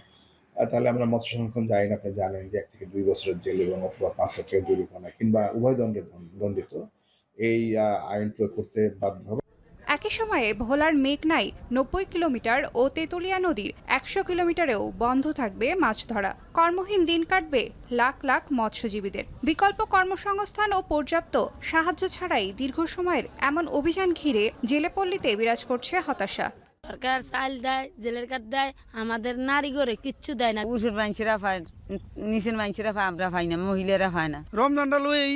তাহলে আমরা মৎস্য সংরক্ষণ আইন আপনি জানেন যে 1 থেকে 2 বছরের জেল এবং অথবা 5 লাখ টাকা জরিমানা কিংবা উভয় দণ্ডে দণ্ডিত, এই আইন প্রয়োগ করতে বাধ্য হবে। একই সময়ে ভোলার মেঘনায় 90 কিলোমিটার ও তেতুলিয়া নদীর 100 কিলোমিটারেও বন্ধ থাকবে মাছ ধরা। কর্মহীন দিন কাটবে লাখ লাখ মৎস্যজীবীদের। বিকল্প কর্মসংস্থান ও পর্যাপ্ত সাহায্য ছাড়াই দীর্ঘ সময়ের এমন অভিযান ঘিরে জেলেপল্লীতে বিরাজ করছে হতাশা। সরকার চাল দেয়, জেলের কার্ড দেয়, আমাদের নারী গড়ে কিচ্ছু দেয় না। উঁচুর মানুষেরা পায়, নিচের মানুষেরা পায়, আমরা পাই না, মহিলারা পায় না। রমজানটা লই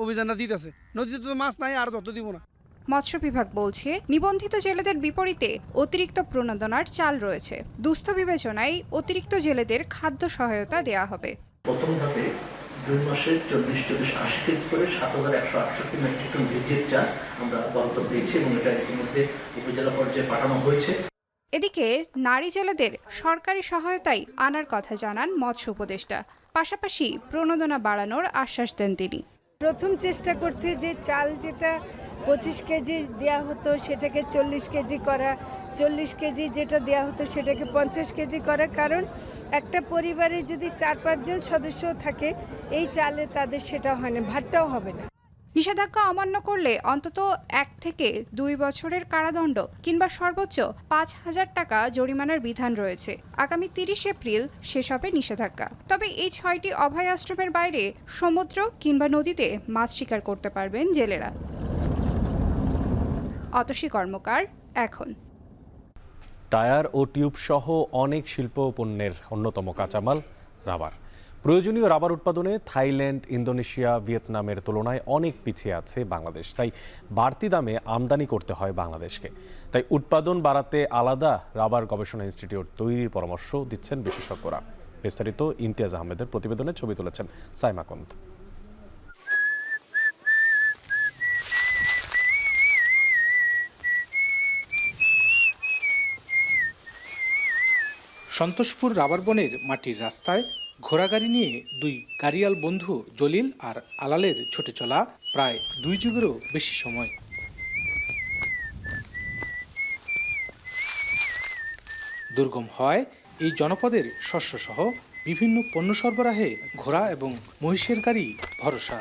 অভিযানটা দিতেছে, নদীতে তো মাছ নাই, আর তত দিব না। মৎস্য বিভাগ বলছে নিবন্ধিত জেলেদের বিপরীতে অতিরিক্ত প্রণোদনার চাল রয়েছে। দুস্থ বিবেচনায় অতিরিক্ত জেলেদের খাদ্য সহায়তা দেয়া হবে। প্রথম ধাপে 2 মাসের 24-80 কেজি করে 7168 মেট্রিক টন বৃদ্ধির চাল আমরা বরাদ্দ পেয়েছি এবং এটা ইতিমধ্যে উপজেলা পর্যায়ে পাঠানো হয়েছে। এদিকে নারী জেলেদের সরকারি সহায়তায় আনার কথা জানান মৎস্য উপদেষ্টা। পাশাপাশি প্রণোদনা বাড়ানোর আশ্বাস দেন তিনি। প্রথম চেষ্টা করছে যে চাল যেটা 25 কেজি দেওয়া হতো সেটাকে 40 কেজি করা, 40 কেজি যেটা দেওয়া হতো সেটাকে 50 কেজি করা। কারণ একটা পরিবারে যদি 4-5 জন সদস্য থাকে এই চালে তাদের সেটা হয় না, ভাতটাও হবে না। নিষেধাজ্ঞা অমান্য করলে অন্তত 1 থেকে 2 বছরের কারাদণ্ড কিংবা সর্বোচ্চ 5,000 টাকা জরিমানার বিধান রয়েছে। আগামী 30 এপ্রিল শেষ হবে নিষেধাজ্ঞা। তবে এই 6টি অভয় আশ্রমের বাইরে সমুদ্র কিংবা নদীতে মাছ শিকার করতে পারবেন জেলেরা। অতসী কর্মকার, এখন। টায়ার ও টিউব সহ অনেক শিল্প পণ্যের অন্যতম কাঁচামাল রাবার। প্রয়োজনীয় রাবার উৎপাদনে থাইল্যান্ড, ইন্দোনেশিয়া, ভিয়েতনামের তুলনায় অনেক পিছিয়ে আছে বাংলাদেশ। তাই বাড়তি দামে আমদানি করতে হয় বাংলাদেশকে। তাই উৎপাদন বাড়াতে আলাদা রাবার গবেষণা ইনস্টিটিউট তৈরির পরামর্শ দিচ্ছেন বিশেষজ্ঞরা। বিস্তারিত ইমতিয়াজ আহমেদের প্রতিবেদনে ছবি তুলেছেন সাইমা কন্দ। সন্তোষপুর রাবার বনের মাটির রাস্তায় ঘোড়াগাড়ি নিয়ে দুই গাড়িয়াল বন্ধু জলিল আর আলালের ছুটে চলা প্রায় 2 যুগেরও বেশি সময়। দুর্গম হয় এই জনপদের শস্যসহ বিভিন্ন পণ্য সরবরাহে ঘোড়া এবং মহিষের গাড়ি ভরসা।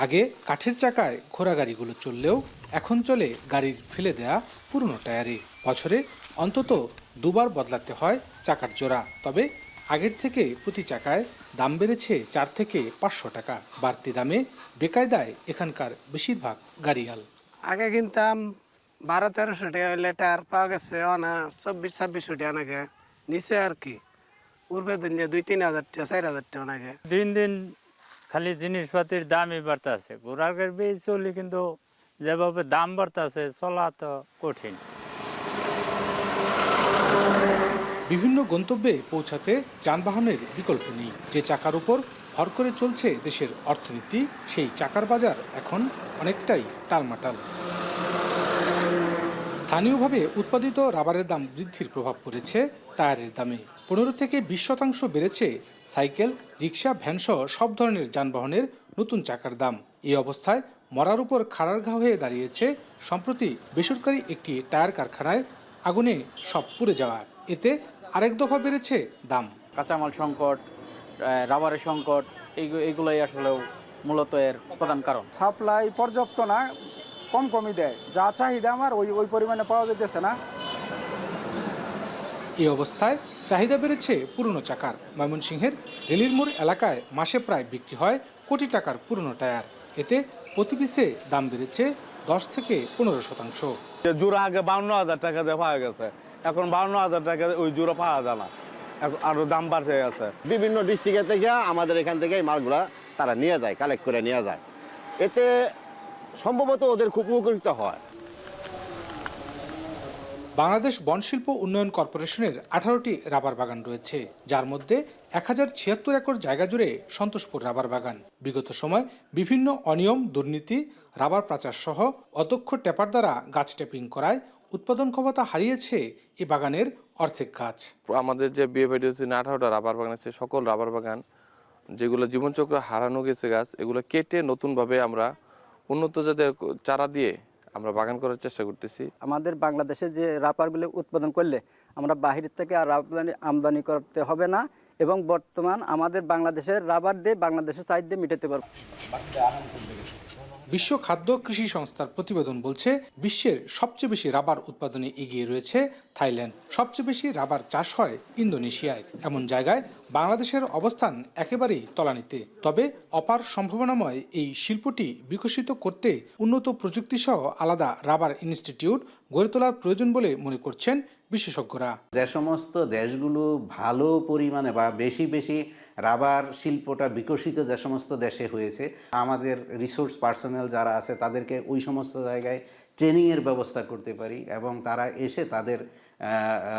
আগে কাঠের চাকায় ঘোড়া গাড়িগুলো চললেও এখন চলে গাড়ির ফেলে দেয়া পুরনো টায়ারে। বছরে অন্তত 2 বার বদলাতে হয় চাকার জোড়া। তবে আগের থেকে প্রতি চাকায় দাম বেড়েছে 4 থেকে 500 টাকা। বাড়তি দামে বেকায়দায় এখানকার বেশিরভাগ গাড়িয়াল। আগে কিনতাম 1200-1300 টাকা হইলে টায়ার পাওয়া গেছে, 2400-2600 টাকা নাকি নিচে আর কি। পূর্বে দুনিয়া 2-3 হাজার টাকা 4 হাজার টাকা নাকি। দিন দিন খালি জিনিসপাতির দামই বাড়তেছে। ঘোড়ার গাড়ি বেশি চলি, কিন্তু যেভাবে দাম বাড়তেছে চলা তো কঠিন। বিভিন্ন গন্তব্যে পৌঁছাতে যানবাহনের বিকল্প নেই। যে চাকার উপর ভর করে চলছে দেশের অর্থনীতি, সেই চাকার বাজার এখন অনেকটাই টালমাটাল। স্থানীয়ভাবে উৎপাদিত রাবারের দাম বৃদ্ধির প্রভাব পড়েছে টায়ারের দামে। 15 থেকে 20% বেড়েছে সাইকেল, রিক্সা, ভ্যানসহ সব ধরনের যানবাহনের নতুন চাকার দাম। এই অবস্থায় মরার উপর খাড়ার ঘা হয়ে দাঁড়িয়েছে সম্প্রতি বেসরকারি একটি টায়ার কারখানায় আগুনে সব পুড়ে যাওয়া। এতে আরেক দফা বেড়েছে দাম। কাঁচামাল সংকট, রাবারের সংকট, এইগুলোই আসলে মূলত এর প্রধান কারণ। সাপ্লাই পর্যাপ্ত না, কমই দেয়। যা চাহিদা আমার ওই পরিমাণে পাওয়া যেতেছে না। এই অবস্থায় চাহিদা বেড়েছে পুরনো চাকার। ময়মনসিংহের রেলির মোড় এলাকায় মাসে প্রায় বিক্রি হয় কোটি টাকার পুরনো টায়ার। এতে প্রতি পিসে দাম বেড়েছে 10 থেকে 15%। জোড়া আগে 52,000 টাকা দিয়ে পাওয়া গেছে, এখন 52,000 টাকা ওই জোড়া পাওয়া যায় না, এখন আরো দাম বাড়তে গেছে। বিভিন্ন ডিস্ট্রিক্টের থেকে আমাদের এখান থেকে এই মালগুলা তারা নিয়ে যায়, কালেক্ট করে নিয়ে যায়। এতে সম্ভবত ওদের খুব উপকৃত হয়। বাংলাদেশ বনশিল্প উন্নয়ন কর্পোরেশনের 18টি রাবার বাগান রয়েছে, যার মধ্যে 1076 একর জায়গা জুড়ে সন্তোষপুর রাবার বাগান। বিগত সময় বিভিন্ন অনিয়ম, দুর্নীতি, রাবার পাচার সহ অদক্ষ টেপার দ্বারা গাছ টেপিং করায় উৎপাদন ক্ষমতা হারিয়েছে এই বাগানের অর্ধেক গাছ। আমাদের যে বিএফআইডিসি 18টা রাবার বাগান আছে, সকল রাবার বাগান যেগুলো জীবনচক্র হারানো গেছে গাছ, এগুলো কেটে নতুনভাবে আমরা উন্নত জাতের চারা দিয়ে আমরা বাগান করার চেষ্টা করতেছি। আমাদের বাংলাদেশে যে রাবারগুলো উৎপাদন করলে আমরা বাহির থেকে আর আমদানি করতে হবে না, এবং বর্তমান আমাদের বাংলাদেশের রাবার দিয়ে বাংলাদেশের চাহিদা মেটাতে পারব। বিশ্ব খাদ্য কৃষি সংস্থার প্রতিবেদন বলছে বিশ্বের সবচেয়ে বেশি রাবার উৎপাদনে এগিয়ে রয়েছে থাইল্যান্ড। সবচেয়ে বেশি রাবার চাষ হয় ইন্দোনেশিয়ায়। এমন জায়গায় বাংলাদেশের অবস্থান একেবারেই তলানিতে। তবে অপার সম্ভাবনাময় এই শিল্পটি বিকশিত করতে উন্নত প্রযুক্তি সহ আলাদা রাবার ইনস্টিটিউট গড়ে তোলার প্রয়োজন বলে মনে করছেন বিশেষজ্ঞরা। যে সমস্ত দেশগুলো ভালো পরিমাণে বা বেশি বেশি রাবার শিল্পটা বিকশিত যে সমস্ত দেশে হয়েছে, আমাদের রিসোর্স পার্সোনাল যারা আছে তাদেরকে ওই সমস্ত জায়গায় ট্রেনিংয়ের ব্যবস্থা করতে পারি, এবং তারা এসে তাদের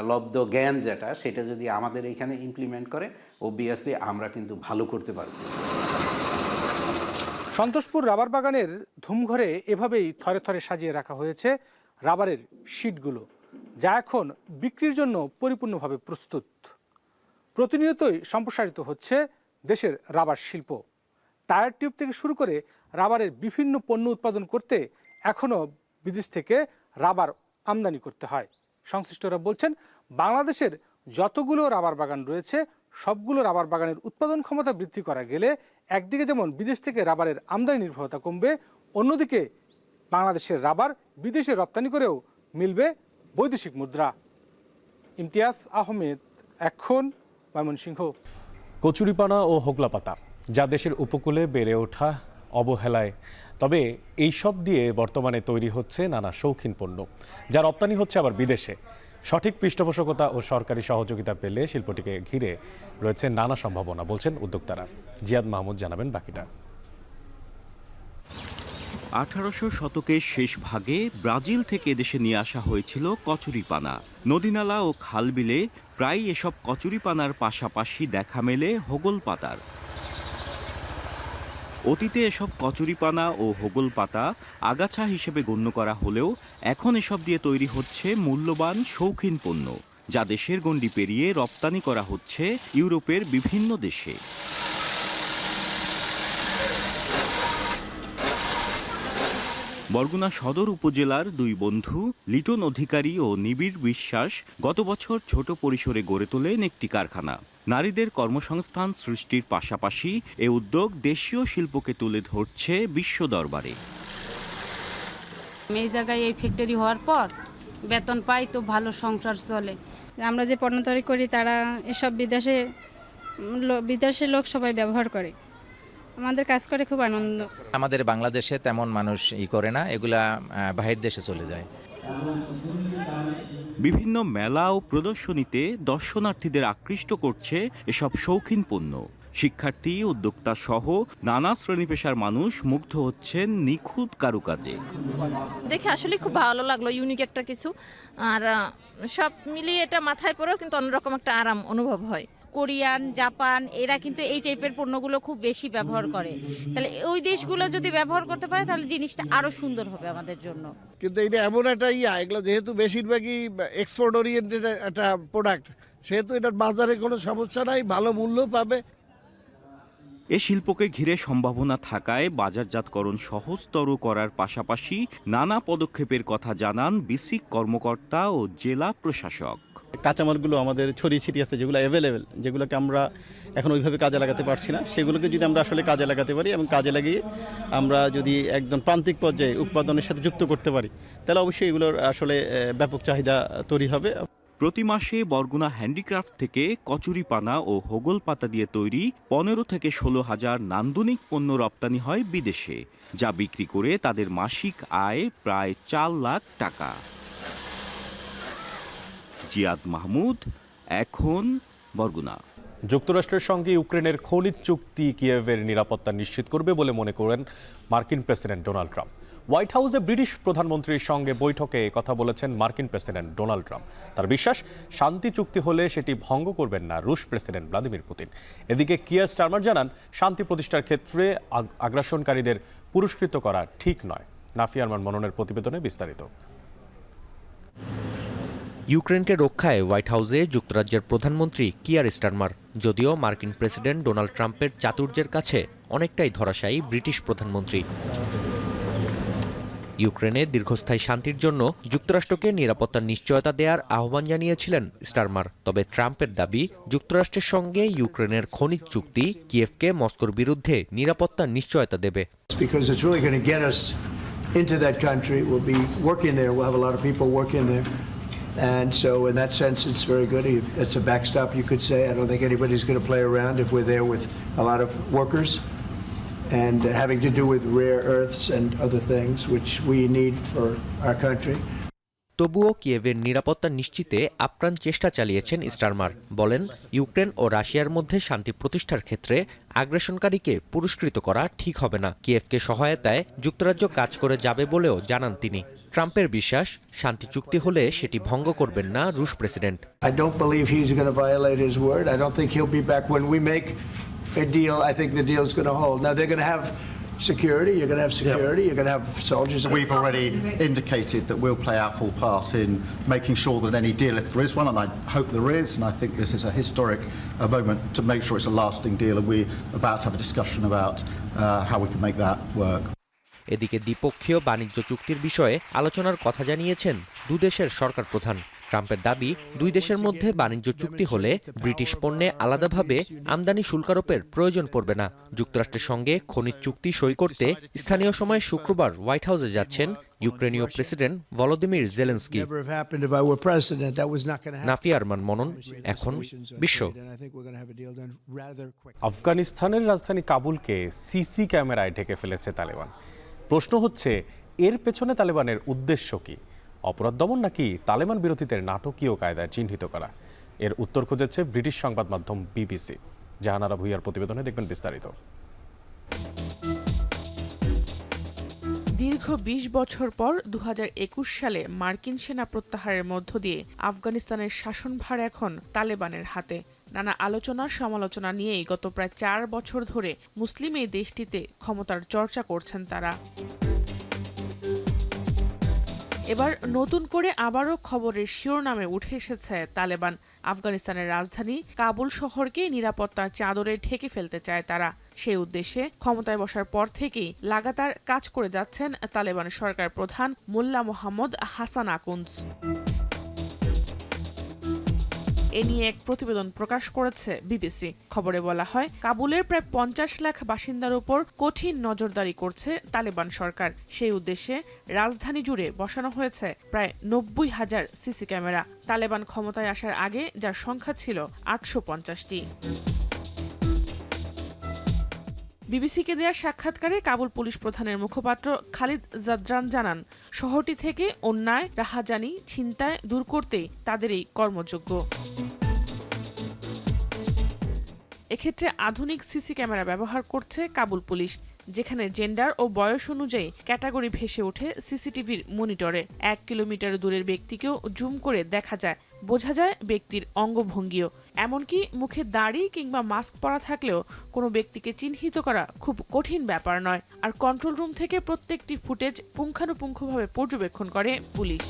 লব্ধ জ্ঞান যেটা সেটা যদি আমাদের এখানে ইমপ্লিমেন্ট করে, অবভিয়াসলি আমরা কিন্তু ভালো করতে পারব। সন্তোষপুর রাবার বাগানের ধুমঘরে এভাবেই থরে থরে সাজিয়ে রাখা হয়েছে রাবারের শিটগুলো, যা এখন বিক্রির জন্য পরিপূর্ণভাবে প্রস্তুত। প্রতিনিয়তই সম্প্রসারিত হচ্ছে দেশের রাবার শিল্প। টায়ার টিউব থেকে শুরু করে রাবারের বিভিন্ন পণ্য উৎপাদন করতে এখনও বিদেশ থেকে রাবার আমদানি করতে হয়। সংশ্লিষ্টরা বলছেন, বাংলাদেশের যতগুলো রাবার বাগান রয়েছে সবগুলো রাবার বাগানের উৎপাদন ক্ষমতা বৃদ্ধি করা গেলে একদিকে যেমন বিদেশ থেকে রাবারের আমদানি নির্ভরতা কমবে, অন্যদিকে বাংলাদেশের রাবার বিদেশে রপ্তানি করেও মিলবে বৈদেশিক মুদ্রা। ইমতিয়াজ আহমেদ, এখন, ময়মনসিংহ। কচুরিপানা ও হোগলা পাতা যা দেশের উপকূলে বেড়ে ওঠা অবহেলায়, তবে এইসব দিয়ে বর্তমানে তৈরি হচ্ছে নানা শৌখিন পণ্য, যা রপ্তানি হচ্ছে আবার বিদেশে। সঠিক পৃষ্ঠপোষকতা ও সরকারি সহযোগিতা পেলে শিল্পটিকে ঘিরে রয়েছে নানা সম্ভাবনা, বলছেন উদ্যোক্তারা। জিয়াদ মাহমুদ জানাবেন বাকিটা। 1800 শতকের শেষ ভাগে ব্রাজিল থেকে এদেশে নিয়ে আসা হয়েছিল কচুরিপানা। নদীনালা ও খালবিলে প্রায় এসব কচুরিপানার পাশাপাশি দেখা মেলে হোগল পাতার। অতীতে এসব কচুরিপানা ও হোগল পাতা আগাছা হিসেবে গণ্য করা হলেও এখন এসব দিয়ে তৈরি হচ্ছে মূল্যবান শৌখিন পণ্য, যা দেশের গণ্ডি পেরিয়ে রপ্তানি করা হচ্ছে ইউরোপের বিভিন্ন দেশে। বরগুনা সদর উপজেলার দুই বন্ধু লিটন অধিকারী ও নিবিড় বিশ্বাস গত বছর ছোট পরিসরে গড়ে তোলেন একটি কারখানা। নারীদের কর্মসংস্থান সৃষ্টির পাশাপাশি এ উদ্যোগ দেশীয় শিল্পকে তুলে ধরছে বিশ্ব দরবারে। এই জায়গায় এই ফ্যাক্টরি হওয়ার পর বেতন পাই, তো ভালো সংসার চলে। আমরা যে পণ্য তৈরি করি তারা এসব বিদেশের লোক সবাই ব্যবহার করে, আমাদের কাজ করে খুব আনন্দ। আমাদের বাংলাদেশে তেমন মানুষ করে না, এগুলা বাহির দেশে চলে যায়। বিভিন্ন মেলা ও প্রদর্শনীতে দর্শনার্থীদের আকৃষ্ট করছে এসব শৌখিন পণ্য। শিক্ষার্থী, উদ্যোক্তা সহ নানা শ্রেণী পেশার মানুষ মুগ্ধ হচ্ছেন নিখুঁত কারুকাজে। দেখে আসলে খুব ভালো লাগলো, ইউনিক একটা কিছু। আর সব মিলিয়ে এটা মাথায় পরেও কিন্তু অন্যরকম একটা আরাম অনুভব হয়। কোরিয়ান, জাপান এরা কিন্তু এই টাইপের পণ্যগুলো খুব বেশি ব্যবহার করে, তাহলে ওই দেশগুলো যদি ব্যবহার করতে পারে তাহলে জিনিসটা আরো সুন্দর হবে আমাদের জন্য। কিন্তু এটা এমন একটা এগুলো যেহেতু বেশিরভাগই এক্সপোর্ট ওরিয়েন্টেড একটা প্রোডাক্ট, সেহেতু এটার বাজারে কোনো সমস্যা নাই, ভালো মূল্য পাবে। এ শিল্পকে ঘিরে সম্ভাবনা থাকায় বাজারজাতকরণ সহজতর করার পাশাপাশি নানা পদক্ষেপের কথা জানান বিসিক কর্মকর্তা ও জেলা প্রশাসক। কাঁচামালগুলো আমাদের ছড়িয়ে ছিটিয়ে আছে, যেগুলো অ্যাভেলেবেল, যেগুলোকে আমরা এখন ওইভাবে কাজে লাগাতে পারছি না, সেগুলোকে যদি আমরা আসলে কাজে লাগাতে পারি এবং কাজে লাগিয়ে আমরা যদি একদম প্রান্তিক পর্যায়ে উৎপাদনের সাথে যুক্ত করতে পারি, তাহলে অবশ্যই এগুলোর আসলে ব্যাপক চাহিদা তৈরি হবে। প্রতি মাসে বরগুনা হ্যান্ডিক্রাফট থেকে কচুরিপানা ও হোগল পাতা দিয়ে তৈরি 15 থেকে 16 হাজার নান্দনিক পণ্য রপ্তানি হয় বিদেশে, যা বিক্রি করে তাদের মাসিক আয় প্রায় 4 লাখ টাকা। জিয়াদ মাহমুদ, এখন, বরগুনা। যুক্তরাষ্ট্রের সঙ্গে ইউক্রেনের খনিজ চুক্তি কিয়েভের নিরাপত্তা নিশ্চিত করবে বলে মনে করেন মার্কিন প্রেসিডেন্ট ডোনাল্ড ট্রাম্প। হোয়াইট হাউসে ব্রিটিশ প্রধানমন্ত্রীর সঙ্গে বৈঠকে কথা বলেছেন মার্কিন প্রেসিডেন্ট ডোনাল্ড ট্রাম্প। তার বিশ্বাস, শান্তি চুক্তি হলে সেটি ভঙ্গ করবেন না রুশ প্রেসিডেন্ট ভ্লাদিমির পুতিন। এদিকে কিয়ার স্টারমার জানান, শান্তি প্রতিষ্ঠার ক্ষেত্রে আগ্রাসনকারীদের পুরস্কৃত করা ঠিক নয়। নাফি আরমান মননের প্রতিবেদনে বিস্তারিত। ইউক্রেনকে রক্ষায় হোয়াইট হাউসে যুক্তরাজ্যের প্রধানমন্ত্রী কিয়ার স্টারমার। যদিও মার্কিন প্রেসিডেন্ট ডোনাল্ড ট্রাম্পের চাতুর্যের কাছে অনেকটাই ধরাশায়ী ব্রিটিশ প্রধানমন্ত্রী। ইউক্রেনে দীর্ঘস্থায়ী শান্তির জন্য যুক্তরাষ্ট্রকে নিরাপত্তার নিশ্চয়তা দেওয়ার আহ্বান জানিয়েছিলেন স্টারমার। তবে ট্রাম্পের দাবি, যুক্তরাষ্ট্রের সঙ্গে ইউক্রেনের খনিজ চুক্তি কিয়েভকে মস্কোর বিরুদ্ধে নিরাপত্তার নিশ্চয়তা দেবে। And so in that sense, it's very good. It's a backstop, you could say. I don't think anybody's going to play around if we're there with a lot of workers and having to do with rare earths and other things which we need for our country. তবুও কিয়েভের নিরাপত্তা নিশ্চিতে আপ্রাণ চেষ্টা চালিয়েছেন Starmer. বলেন, Ukraine ও রাশিয়ার মধ্যে শান্তি প্রতিষ্ঠার ক্ষেত্রে আগ্রাসনকারীকে পুরস্কৃত করা ঠিক হবে না। কিয়েভকে সহায়তায় যুক্তরাজ্য কাজ করে যাবে বলেও জানান তিনি। ট্রাম্পের বিশ্বাস, শান্তি চুক্তি হলে সেটি ভঙ্গ করবেন না রুশ president. I don't believe he's going to violate his word. I don't think he'll be back when we make a deal. I think the deal's going to hold. Now they're going to have security. You're going to have security. You're going to have soldiers. We've already indicated that we'll play our full part in making sure that any deal, if there is one, and I hope there is, and I think this is a historic moment to make sure it's a lasting deal, and we're about to have a discussion about how we can make that work. এদিকে দ্বিপক্ষীয় বাণিজ্য চুক্তির বিষয়ে আলোচনার কথা জানিয়েছেন দুদেশের সরকার প্রধান। ট্রাম্পের দাবি, দুই দেশের মধ্যে বাণিজ্য চুক্তি হলে ব্রিটিশ পণ্যে আলাদাভাবে আমদানি শুল্ক আরোপের প্রয়োজন পড়বে না। যুক্তরাষ্ট্রের সঙ্গে খনিজ চুক্তি সই করতে স্থানীয় সময় শুক্রবার হোয়াইট হাউসে যাচ্ছেন ইউক্রেনীয় president Volodymyr Zelensky. Nafia Arman মনন, এখন বিশ্ব। আফগানিস্তানের রাজধানী কাবুলকে সিসি ক্যামেরায় ঢেকে ফেলেছে তালেবান। প্রশ্ন হচ্ছে, এর পেছনে তালেবানের উদ্দেশ্য কি? অপরাধ দমন নাকি তালেবান বিরোধীদের নাটকীয় কায়দায় চিহ্নিত করা? এর উত্তর খুঁজেছে ব্রিটিশ সংবাদ মাধ্যম বিবিসি। জাহানারা ভুইয়ার প্রতিবেদনে দেখবেন বিস্তারিত। দীর্ঘ ২০ বছর পর ২০২১ সালে মার্কিন সেনা প্রত্যাহারের মধ্য দিয়ে আফগানিস্তানের শাসনভার এখন তালেবানের হাতে। নানা আলোচনা সমালোচনা নিয়েই গত প্রায় ৪ বছর ধরে মুসলিম এই দেশটিতে ক্ষমতার চর্চা করছেন তারা। এবার নতুন করে আবারও খবরের শিরোনামে উঠে এসেছে তালেবান। আফগানিস্তানের রাজধানী কাবুল শহরকে নিরাপত্তার চাদরে ঢেকে ফেলতে চায় তারা। সেই উদ্দেশ্যে ক্ষমতায় বসার পর থেকেই লাগাতার কাজ করে যাচ্ছেন তালেবান সরকার প্রধান মোল্লা মোহাম্মদ হাসান আকুন্দ। এ নিয়ে এক প্রতিবেদন প্রকাশ করেছে বিবিসি। খবরে বলা হয়, কাবুলের প্রায় ৫০ লাখ বাসিন্দার উপর কঠিন নজরদারি করছে তালেবান সরকার। সেই উদ্দেশ্যে রাজধানী জুড়ে বসানো হয়েছে প্রায় ৯০,০০০ সিসি ক্যামেরা। তালেবান ক্ষমতায় আসার আগে যার সংখ্যা ছিল ৮৫০টি। বিবিসিকে দেয়া সাক্ষাৎকারে কাবুল পুলিশ প্রধানের মুখপাত্র খালিদ জাদরান জানান, শহরটি থেকে অন্যায়, রাহাজানি, ছিনতাই দূর করতেই তাদের এই কর্মযজ্ঞ। এক্ষেত্রে আধুনিক সিসি ক্যামেরা ব্যবহার করছে কাবুল পুলিশ, যেখানে জেন্ডার ও বয়স অনুযায়ী ক্যাটাগরি ভেসে ওঠে সিসিটিভির মনিটরে। ১ কিলোমিটার দূরের ব্যক্তিকেও জুম করে দেখা যায়, বোঝা যায় ব্যক্তির অঙ্গভঙ্গিও। এমনকি মুখে দাড়ি কিংবা মাস্ক পরা থাকলেও কোনো ব্যক্তিকে চিহ্নিত করা খুব কঠিন ব্যাপার নয়। আর কন্ট্রোল রুম থেকে প্রত্যেকটি ফুটেজ পুঙ্খানুপুঙ্খভাবে পর্যবেক্ষণ করে পুলিশ।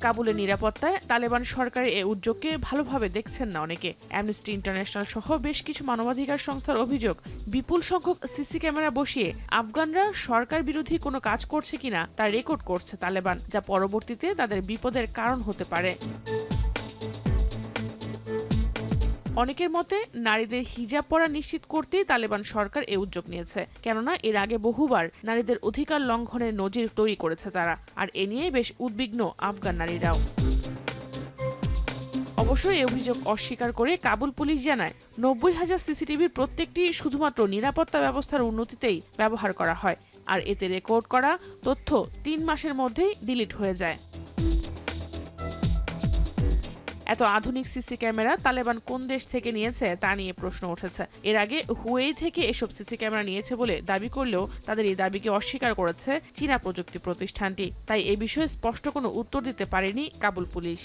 কাবুলের নিরাপত্তায় তালেবান সরকারের এই উদ্যোগকে ভালোভাবে দেখছেন না অনেকে। অ্যামনেস্টি ইন্টারন্যাশনাল সহ বেশ কিছু মানবাধিকার সংস্থার অভিযোগ, বিপুল সংখ্যক সিসি ক্যামেরা বসিয়ে আফগানরা সরকার বিরোধী কোনো কাজ করছে কিনা তা রেকর্ড করছে তালেবান, যা পরবর্তীতে তাদের বিপদের কারণ হতে পারে। অনেকের মতে, নারীদের হিজাব পরা নিশ্চিত করতেই তালেবান সরকার এই উদ্যোগ নিয়েছে, কেননা এর আগে বহুবার নারীদের অধিকার লঙ্ঘনের নজির তৈরি করেছে তারা। আর এ নিয়ে বেশ উদ্বিগ্ন আফগান নারীরাও। অবশ্যই এই অভিযোগ অস্বীকার করে কাবুল পুলিশ জানায়, ৯০,০০০ সিসিটিভির প্রত্যেকটি শুধুমাত্র নিরাপত্তা ব্যবস্থার উন্নতিতেই ব্যবহার করা হয়, আর এতে রেকর্ড করা তথ্য ৩ মাসের মধ্যেই ডিলিট হয়ে যায়। এত আধুনিক সিসি ক্যামেরা তালেবান কোন দেশ থেকে নিয়েছে তা নিয়ে প্রশ্ন উঠেছে। এর আগে হুয়েই থেকে এসব সিসি ক্যামেরা নিয়েছে বলে দাবি করলেও তাদের এই দাবিকে অস্বীকার করেছে চীনা প্রযুক্তি প্রতিষ্ঠানটি। তাই এ বিষয়ে স্পষ্ট কোনো উত্তর দিতে পারেনি কাবুল পুলিশ।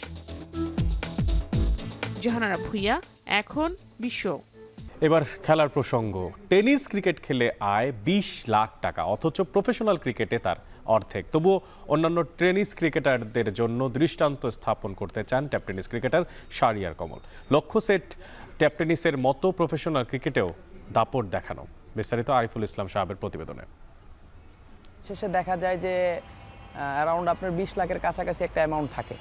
জাহানারা ভুইয়া, এখন বিশ্ব। এবার খেলার প্রসঙ্গ। টেনিস ক্রিকেট খেলে আয় ২০ লাখ টাকা, অথচ প্রফেশনাল ক্রিকেটে তার অর্ধেক। তবুও অন্যান্য টেনিস ক্রিকেটারদের জন্য দৃষ্টান্ত স্থাপন করতে চান ট্যাপ টেনিস ক্রিকেটার শাহরিয়ার কমল। লক্ষ্য সেট ট্যাপ টেনিসের মতো প্রফেশনাল ক্রিকেটেও দাপট দেখানো। বিস্তারিত আরিফুল ইসলাম সাহেবের প্রতিবেদনে। শেষে দেখা যায় যে অ্যারাউন্ড আপনার ২০ লাখের কাছাকাছি একটা অ্যামাউন্ট থাকে।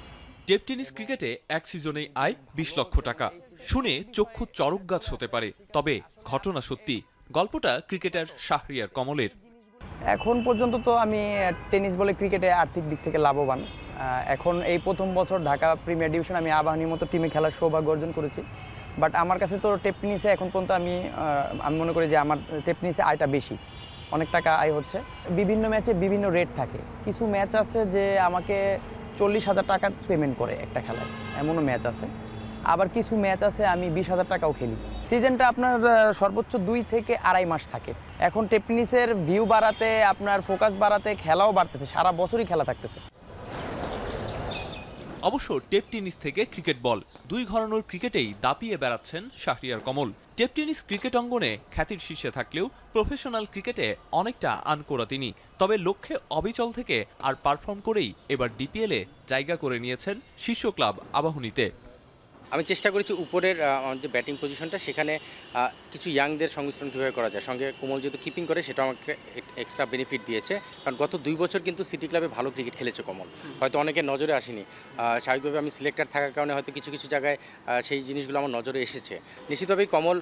টেপ টেনিস ক্রিকেটে এক সিজনেই আয় ২০ লক্ষ টাকা শুনে চক্ষু চড়ক গাছ হতে পারে, তবে ঘটনা সত্যি। গল্পটা ক্রিকেটার শাহরিয়ার কমলের। এখন পর্যন্ত তো আমি টেনিস বলে ক্রিকেটে আর্থিক দিক থেকে লাভবান। এখন এই প্রথম বছর ঢাকা প্রিমিয়ার ডিভিশন আমি আবাহনীর মতো টিমে খেলার সৌভাগ্য অর্জন করেছি। বাট আমার কাছে তো টেপ টেনিসে এখন পর্যন্ত আমি মনে করি যে আমার টেপ টেনিসে আয়টা বেশি, অনেক টাকা আয় হচ্ছে। বিভিন্ন ম্যাচে বিভিন্ন রেট থাকে। কিছু ম্যাচ আছে যে আমাকে ৪০,০০০ টাকা পেমেন্ট করে একটা খেলায়, এমনও ম্যাচ আছে। আবার কিছু ম্যাচ আছে আমি ২০,০০০ টাকাও খেলি। সিজনটা আপনার সর্বোচ্চ ২ থেকে ২.৫ মাস থাকে। এখন টেপ টেনিসের ভিউ বাড়াতে, আপনার ফোকাস বাড়াতে খেলাও বাড়তেছে, সারা বছরই খেলা থাকতেছে। অবশ্য টেপ টেনিস থেকে ক্রিকেট বল, দুই ঘরানোর ক্রিকেটেই দাপিয়ে বেড়াচ্ছেন শাহরিয়ার কমল। টেপ টেনিস ক্রিকেট অঙ্গনে খ্যাতির শীর্ষে থাকলেও প্রফেশনাল ক্রিকেটে অনেকটা আনকোড়া তিনি। তবে লক্ষ্যে অবিচল থেকে আর পারফর্ম করেই এবার ডিপিএলে জায়গা করে নিয়েছেন শীর্ষ ক্লাব আবাহনীতে। আমি চেষ্টা করেছি উপরের আমার যে ব্যাটিং পজিশনটা সেখানে কিছু ইয়াংদের সংমিশ্রণ কীভাবে করা যায়, সঙ্গে কোমল যেহেতু কিপিং করে সেটা আমাকে এক্সট্রা বেনিফিট দিয়েছে। কারণ গত 2 বছর কিন্তু সিটি ক্লাবে ভালো ক্রিকেট খেলেছে কমল, হয়তো অনেকের নজরে আসেনি। স্বাভাবিকভাবে আমি সিলেক্টার থাকার কারণে হয়তো কিছু কিছু জায়গায় সেই জিনিসগুলো আমার নজরে এসেছে। নিশ্চিতভাবেই কমল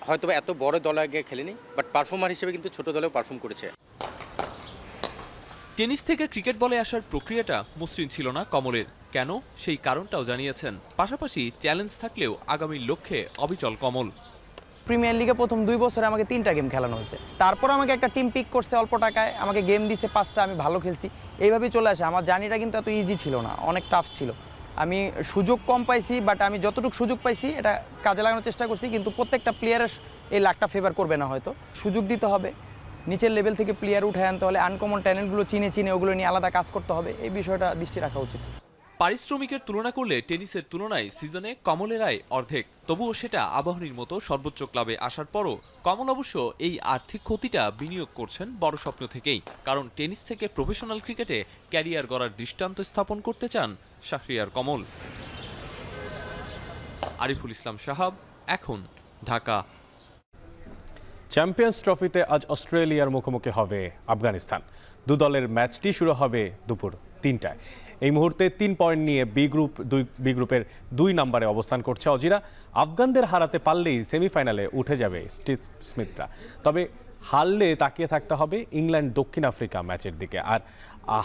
হয়তো এত বড় দলে আগে খেলেনি, বাট পারফর্মার হিসেবে কিন্তু ছোট দলেও পারফর্ম করেছে। টেনিস থেকে ক্রিকেট বলে আসার প্রক্রিয়াটা মসৃণ ছিল না কমলের। কেন, সেই কারণটাও জানিয়েছেন। পাশাপাশি চ্যালেঞ্জ থাকলেও আগামীর লক্ষ্যে অবিচল কমল। প্রিমিয়ার লিগে প্রথম 2 বছরে আমাকে 3টা গেম খেলানো হয়েছে, তারপর আমাকে একটা টিম পিক করছে অল্প টাকায়, আমাকে গেম দিছে 5টা, আমি ভালো খেলছি, এইভাবেই চলে আসে। আমার জার্নিটা কিন্তু এত ইজি ছিল না, অনেক টাফ ছিল। আমি সুযোগ কম পাইছি, বাট আমি যতটুকু সুযোগ পাইছি এটা কাজে লাগানোর চেষ্টা করছি। কিন্তু প্রত্যেকটা প্লেয়ারের এই লাখটা ফেভার করবে না, হয়তো সুযোগ দিতে হবে, নিচের লেভেল থেকে প্লেয়ার উঠে আনতে হলে আনকমন ট্যালেন্টগুলো চিনে ওগুলো নিয়ে আলাদা কাজ করতে হবে, এই বিষয়টা দৃষ্টি রাখা উচিত। পারিশ্রমিকের তুলনা করলে টেনিসের তুলনায় সিজনে কমলের আয় অর্ধেক, তবুও সেটা আবাহনীর মতো সর্বোচ্চ ক্লাবে আসার পরও কমল অবশ্য এই আর্থিক ক্ষতিটা বিনিয়োগ করছেন বড় স্বপ্ন থেকেই। কারণ টেনিস থেকে প্রফেশনাল ক্রিকেটে ক্যারিয়ার গড়ার দৃষ্টান্ত স্থাপন করতে চান শাহরিয়ার কমল। আরিফুল ইসলাম সাহাব, এখন, ঢাকা। চ্যাম্পিয়ন্স ট্রফিতে আজ অস্ট্রেলিয়ার মুখোমুখি হবে আফগানিস্তান। দু দলের ম্যাচটি শুরু হবে দুপুর 3টায়। এই মুহূর্তে 3 পয়েন্ট নিয়ে বি গ্রুপের 2 নম্বরে অবস্থান করছে অজিরা। আফগানদের হারাতে পারলেই সেমিফাইনালে উঠে যাবে স্টিভ স্মিথরা। তবে হারলে তাকিয়ে থাকতে হবে ইংল্যান্ড দক্ষিণ আফ্রিকা ম্যাচের দিকে। আর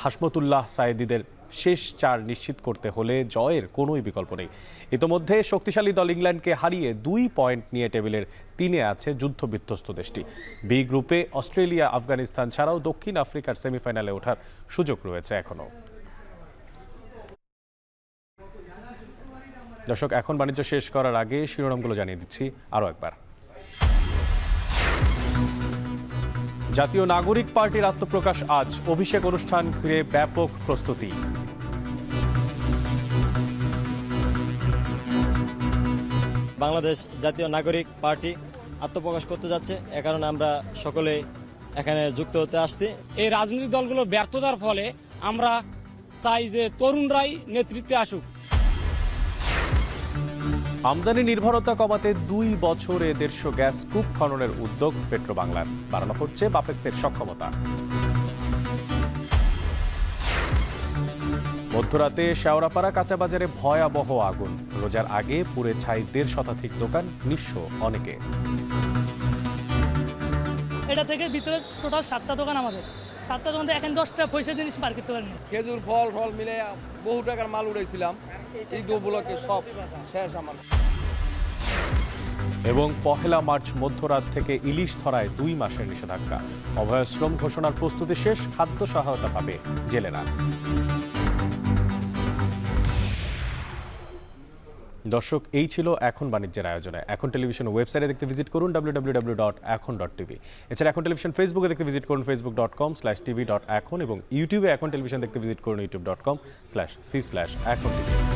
হাসমতুল্লাহ সায়েদিদের শেষ 4 নিশ্চিত করতে হলে জয়ের কোনোই বিকল্প নেই। ইতোমধ্যে শক্তিশালী দল ইংল্যান্ডকে হারিয়ে 2 পয়েন্ট নিয়ে টেবিলের 3-এ আছে যুদ্ধবিধ্বস্ত দেশটি। বি গ্রুপে অস্ট্রেলিয়া, আফগানিস্তান ছাড়াও দক্ষিণ আফ্রিকার সেমিফাইনালে ওঠার সুযোগ রয়েছে এখনও। দর্শক, এখন বাণিজ্য শেষ করার আগে শিরোনামগুলো জানিয়ে দিচ্ছি আরও একবার। জাতীয় নাগরিক পার্টির আত্মপ্রকাশ আজ, অভিষেক অনুষ্ঠান ঘিরে ব্যাপক প্রস্তুতি। বাংলাদেশ জাতীয় নাগরিক পার্টি আত্মপ্রকাশ করতে যাচ্ছে, এ কারণে আমরা সকলে এখানে যুক্ত হতে আসছি। এই রাজনৈতিক দলগুলো ব্যর্থতার ফলে আমরা চাই যে তরুণরাই নেতৃত্বে আসুক। আমদানি নির্ভরতা কমাতে 2 বছরে 150 গ্যাস কূপ খননের উদ্যোগ পেট্রোবাংলার, বাড়ানো হচ্ছে বাপেক্সের সক্ষমতা। মধ্যরাতে শেওড়াপাড়া কাঁচাবাজারে ভয়াবহ আগুন, রোজার আগে পুড়ে ছাই 1.5 শতাধিক দোকান, নিঃস্ব অনেকে। এটা থেকে ভিতরে টোটাল 7টা দোকান, আমাদের 7টা দোকান এখন 10টা পয়সা জিনিস বার করতে পারেনি। খেজুর ফল মিলে বহু টাকার মাল উড়াইছিলাম, এই 2 ব্লকে সব শেষ আমার। এবং 1 মার্চ মধ্যরাত থেকে ইলিশ ধরায় 2 মাসের নিষেধাজ্ঞা। অভয়াশ্রম ঘোষণার প্রস্তুতি শেষ, খাদ্য সহায়তা পাবে জেলেরা। দর্শক, এই ছিল এখন বাণিজ্যের আয়োজনে। এখন টেলিভিশন ওয়েবসাইটে দেখতে ভিজিট করুন www.ekhon.tv। এছাড়া এখন টেলিভিশন ফেসবুকে দেখতে ভিজিট করুন facebook.com/tv.ekhon এবং ইউটিউবে এখন টেলিভিশন দেখতে ভিজিট করুন youtube.com/c/ekhon tv।